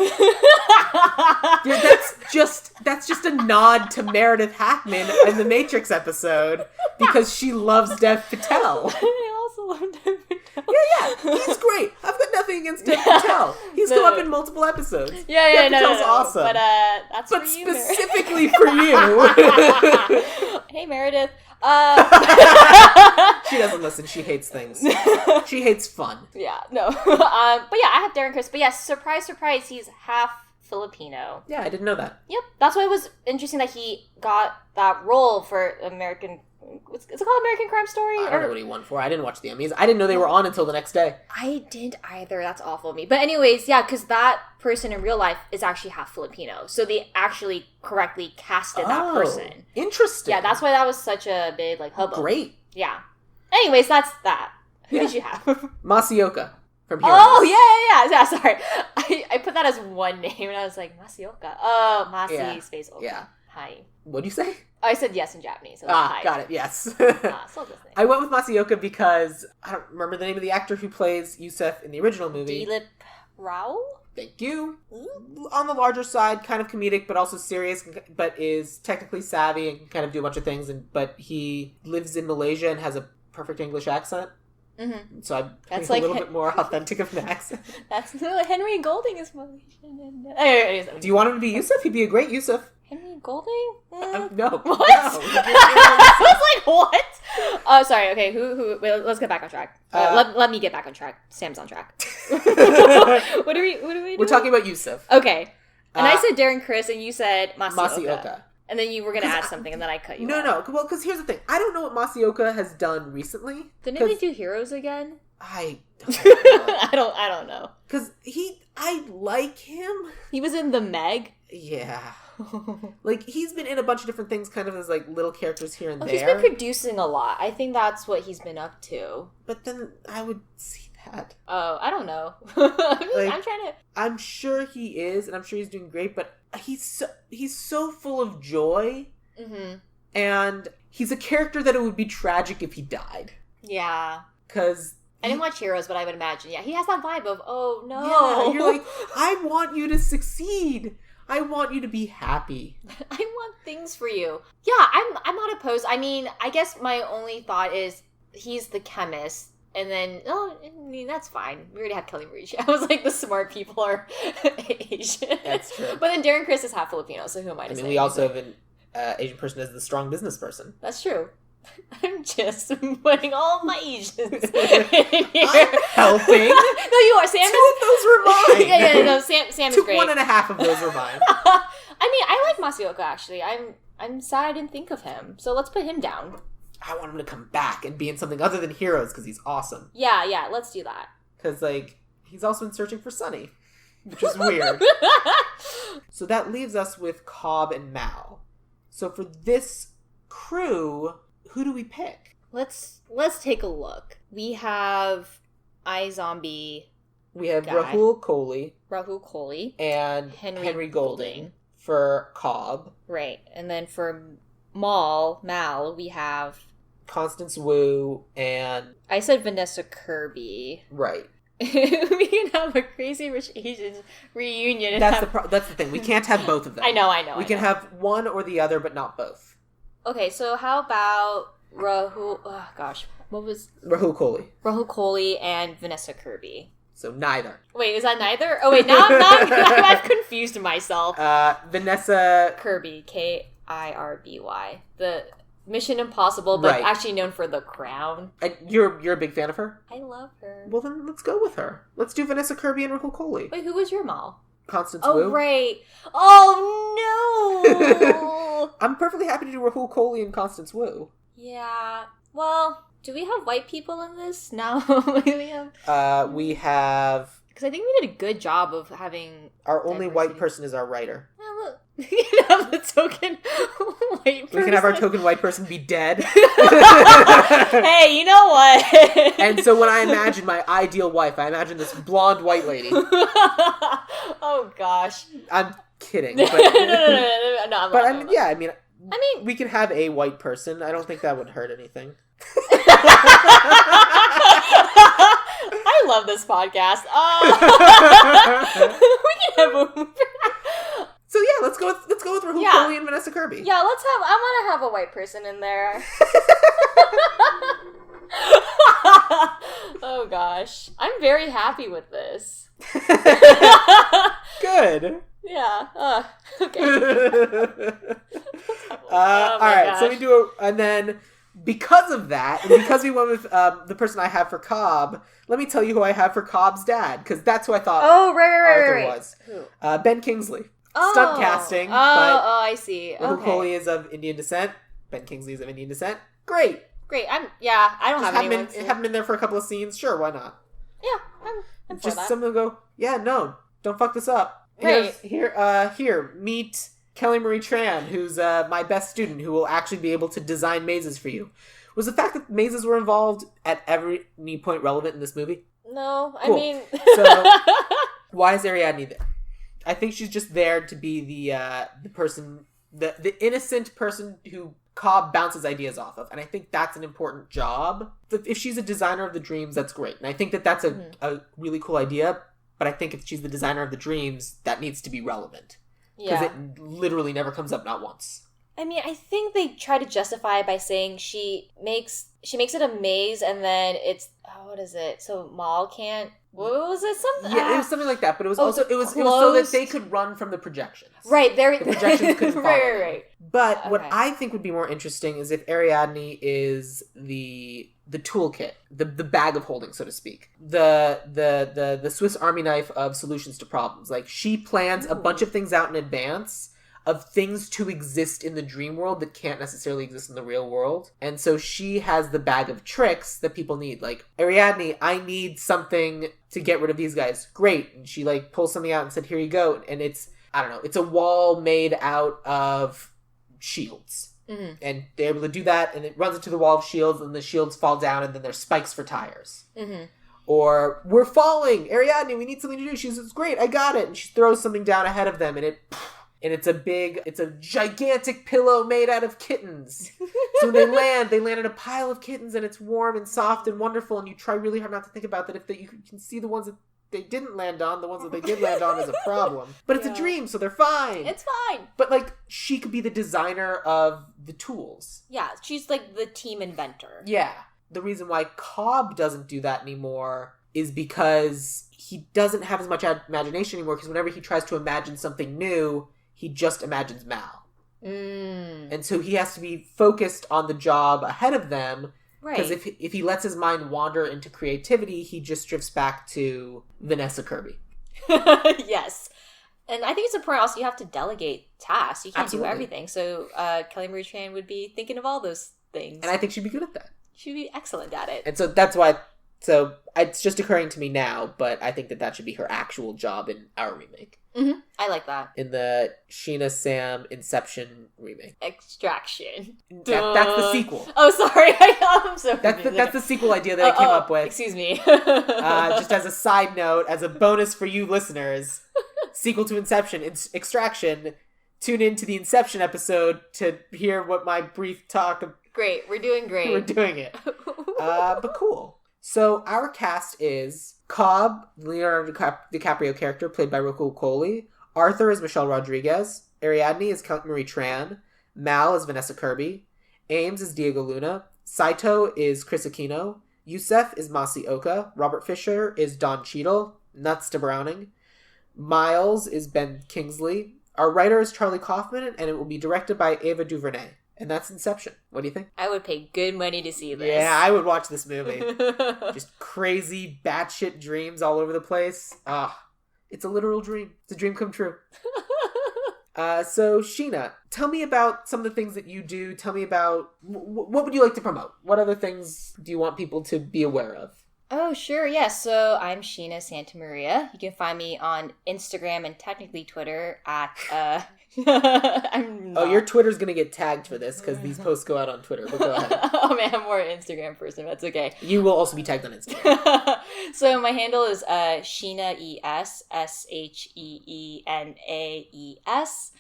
That's just a nod to Meredith Hackman in the Matrix episode because she loves Dev Patel. I also love Dev Patel. Yeah, he's great. I've got nothing against Dev Patel. He's come up in multiple episodes. Dev Patel's awesome. But that's for you, specifically for you. Hey, Meredith. She doesn't listen. She hates things. She hates fun. Yeah, no. But yeah, I have Darren Criss. But yeah, surprise, surprise, he's half Filipino. Yeah, I didn't know that. Yep. That's why it was interesting that he got that role for American... Is it called American Crime Story? I don't know what he won for. I didn't watch the Emmys. I didn't know they were on until the next day. I didn't either. That's awful of me. But anyways, yeah, because that person in real life is actually half Filipino. So they actually correctly casted that person. Interesting. Yeah, that's why that was such a big, like, hubbub. Great. Yeah. Anyways, that's that. Who did you have? Masioka from Heroes. Oh, yeah, sorry. I put that as one name, and I was like, Masioka. Oh, Masi space Oka. Yeah. Hi. What'd you say? I said yes in Japanese. So hi. Got it, yes. So listening. I went with Masioka because I don't remember the name of the actor who plays Yusef in the original movie. Dilip Rao? Thank you. On the larger side, kind of comedic, but also serious, but is technically savvy and can kind of do a bunch of things. But he lives in Malaysia and has a perfect English accent. Mm-hmm. So I'm a little bit more authentic of an accent. That's Henry Golding is Malaysian. Do you want him to be Yusuf? He'd be a great Yusuf. Henry Golding? No. What? No. I was like, what? Oh, sorry. Okay, who? Wait, let's get back on track. Let me get back on track. Sam's on track. What are we doing? We're talking about Yusuf. Okay. And I said Darren Criss, and you said Masioka. And then you were going to add something, and then I cut you off. No. Well, because here's the thing. I don't know what Masioka has done recently. Didn't they do Heroes again? I don't know. I don't know. Because I like him. He was in The Meg. Yeah. Like, he's been in a bunch of different things kind of as, like, little characters here and there. He's been producing a lot. I think that's what he's been up to. But then I would see that. Oh, I don't know. I'm sure he is, and I'm sure he's doing great, but he's so full of joy. Mm-hmm. And he's a character that it would be tragic if he died. Yeah. Because... I didn't watch Heroes, but I would imagine, yeah. He has that vibe of, oh, no. Yeah, you're like, I want you to succeed. I want you to be happy. I want things for you. Yeah, I'm not opposed. I mean, I guess my only thought is he's the chemist. And then, I mean, that's fine. We already have Kelly Marie. I was like, the smart people are Asian. That's true. But then Darren Criss is half Filipino, so who am I to say? We also have an Asian person as the strong business person. That's true. I'm just putting all of my Asians in here. I'm helping. No, you are. Sam Two of those were mine. Yeah, no, Sam is great. 1.5 of those were mine. I mean, I like Masioka, actually. I'm sad I didn't think of him. So let's put him down. I want him to come back and be in something other than Heroes because he's awesome. Yeah, let's do that. Because, like, he's also in Searching for Sunny, which is weird. So that leaves us with Cobb and Mal. So for this crew... Who do we pick? Let's take a look. We have iZombie. We have Rahul Kohli. And Henry Golding for Cobb. Right. And then for Mal, we have... Constance Wu and... I said Vanessa Kirby. Right. We can have a Crazy Rich Asians reunion. That's the thing. We can't have both of them. I know. We can have one or the other, but not both. Okay, so how about Rahul... Oh, gosh. What was... Rahul Kohli. Rahul Kohli and Vanessa Kirby. So neither. Wait, is that neither? Oh, wait, now I've confused myself. Vanessa... Kirby. Kirby. The Mission Impossible, but actually known for The Crown. You're a big fan of her? I love her. Well, then let's go with her. Let's do Vanessa Kirby and Rahul Kohli. Wait, who was your Mal? Constance Wu. Oh, right. Oh, no! I'm perfectly happy to do Rahul Kohli and Constance Wu. Yeah. Well, do we have white people in this? No. We have... Because I think we did a good job of having... Our only white person is our writer. We can have the token white person. We can have our token white person be dead. Hey, you know what? And so when I imagine my ideal wife, I imagine this blonde white lady. Oh, gosh. I'm kidding. no, But, I'm but not, I mean, yeah, I mean, we could have a white person. I don't think that would hurt anything. I love this podcast. We can have a... So yeah, let's go with Rahul Kohli and Vanessa Kirby. Yeah, I want to have a white person in there. Oh gosh, I'm very happy with this. Good. Yeah. Okay. All right. So we do and then because of that, and because we went with the person I have for Cobb, let me tell you who I have for Cobb's dad, because that's who I thought. Oh, right. was. Who? Ben Kingsley. Stunt casting. Oh, I see. Rahul Kohli is of Indian descent. Ben Kingsley is of Indian descent. Great. I don't have anyone. Have him in there for a couple of scenes. Sure, why not? Yeah, I'm for just that. someone go, yeah, no, don't fuck this up. Right. Here, meet Kelly Marie Tran, who's my best student, who will actually be able to design mazes for you. Was the fact that mazes were involved at every point relevant in this movie? No, cool. I mean... So, why is Ariadne there? I think she's just there to be the person, the innocent person who Cobb bounces ideas off of. And I think that's an important job. If she's a designer of the dreams, that's great. And I think that that's a really cool idea. But I think if she's the designer of the dreams, that needs to be relevant. Because it literally never comes up, not once. I mean, I think they try to justify it by saying she makes it a maze, and then it's what is it? So Mal can't. What was it? Something? Yeah, it was something like that. But it was also it was so that they could run from the projections. Right, the projections couldn't follow. Right. But what I think would be more interesting is if Ariadne is the toolkit, the bag of holding, so to speak, the Swiss Army knife of solutions to problems. Like, she plans a bunch of things out in advance of things to exist in the dream world that can't necessarily exist in the real world. And so she has the bag of tricks that people need. Like, Ariadne, I need something to get rid of these guys. Great. And she pulls something out and said, here you go. And it's, I don't know, it's a wall made out of shields. Mm-hmm. And they're able to do that, and it runs into the wall of shields, and the shields fall down, and then there's spikes for tires. Mm-hmm. Or, we're falling! Ariadne, we need something to do. She says, great, I got it. And she throws something down ahead of them, and it's a gigantic pillow made out of kittens. So when they land in a pile of kittens, and it's warm and soft and wonderful, and you try really hard not to think about that. If you can see the ones that they didn't land on, the ones that they did land on is a problem. But it's a dream, so they're fine. It's fine. But, she could be the designer of the tools. Yeah, she's, the team inventor. Yeah. The reason why Cobb doesn't do that anymore is because he doesn't have as much imagination anymore, because whenever he tries to imagine something new, he just imagines Mal. And so he has to be focused on the job ahead of them. Right. Because if he lets his mind wander into creativity, he just drifts back to Vanessa Kirby. Yes. And I think it's important also, you have to delegate tasks. You can't do everything. So Kelly Marie Tran would be thinking of all those things. And I think she'd be good at that. She'd be excellent at it. And so that's why... So it's just occurring to me now, but I think that should be her actual job in our remake. Mm-hmm. I like that. In the Sheena Sam Inception remake. Extraction. That's the sequel. Oh, sorry. I'm so confused. That's the sequel idea that I came up with. Excuse me. Just as a side note, as a bonus for you listeners, sequel to Inception, Extraction. Tune in to the Inception episode to hear what my brief talk. Great. We're doing great. We're doing it. But cool. So our cast is Cobb, Leonardo DiCaprio character, played by Rahul Kohli. Arthur is Michelle Rodriguez. Ariadne is Kelly Marie Tran. Mal is Vanessa Kirby. Ames is Diego Luna. Saito is Chris Aquino. Youssef is Masi Oka. Robert Fisher is Don Cheadle. Nuts to Browning. Miles is Ben Kingsley. Our writer is Charlie Kaufman, and it will be directed by Ava DuVernay. And that's Inception. What do you think? I would pay good money to see this. Yeah, I would watch this movie. Just crazy, batshit dreams all over the place. It's a literal dream. It's a dream come true. So, Sheena, tell me about some of the things that you do. Tell me about, what would you like to promote? What other things do you want people to be aware of? Oh, sure, yeah. So I'm Sheena Santamaria. You can find me on Instagram and technically Twitter at I'm not. Oh, your Twitter's gonna get tagged for this because these posts go out on Twitter. But go ahead. Oh man, I'm more an Instagram person. That's okay. You will also be tagged on Instagram. So my handle is Sheena SHEENAES.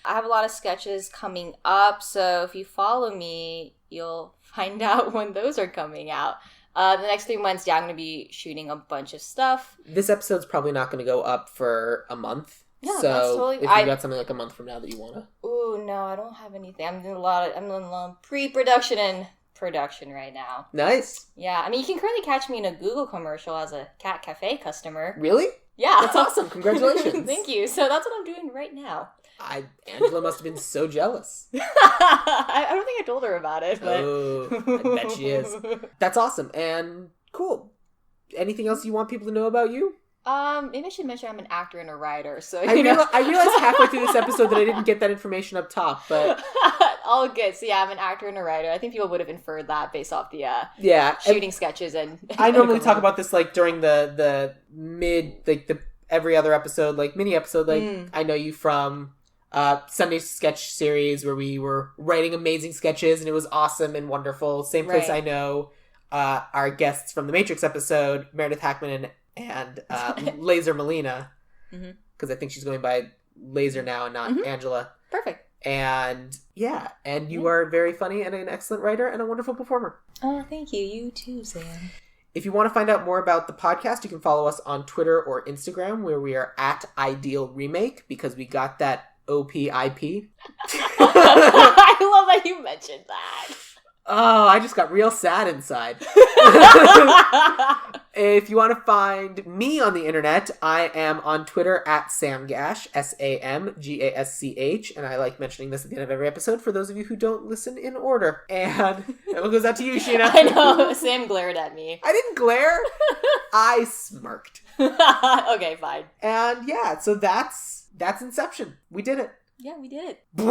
I have a lot of sketches coming up, so if you follow me, you'll find out when those are coming out. The next 3 months, I'm going to be shooting a bunch of stuff. This episode's probably not going to go up for a month. Yeah, so that's totally... if you got something like a month from now that you want to... Ooh, no, I don't have anything. I'm doing a lot of pre-production and production right now. Nice. Yeah, I mean, you can currently catch me in a Google commercial as a Cat Cafe customer. Really? Yeah. That's awesome. Congratulations. Thank you. So that's what I'm doing right now. Angela must have been so jealous. I don't think I told her about it, but... Oh, I bet she is. That's awesome and cool. Anything else you want people to know about you? Maybe I should mention I'm an actor and a writer, so I realized halfway through this episode that I didn't get that information up top, but... All good. So yeah, I'm an actor and a writer. I think people would have inferred that based off the shooting sketches and... I normally talk about this like during the mid, like the every other episode, like mini episode, like I know you from... Sunday sketch series where we were writing amazing sketches and it was awesome and wonderful. Same place I know our guests from the Matrix episode, Meredith Hackman and Laser Melina, because I think she's going by Laser now and not Angela. Perfect. And yeah, and you are very funny and an excellent writer and a wonderful performer. Oh, thank you. You too, Sam. If you want to find out more about the podcast, you can follow us on Twitter or Instagram where we are at Ideal Remake because we got that OPIP. I love that you mentioned that. Oh, I just got real sad inside. If you want to find me on the internet, I am on Twitter at Sam Gasch, SAMGASCH, and I like mentioning this at the end of every episode for those of you who don't listen in order. And it goes out to you, Sheena. I know, Sam glared at me. I didn't glare. I smirked. Okay, fine. And yeah, so that's Inception. We did it. Yeah, we did it. Whoa!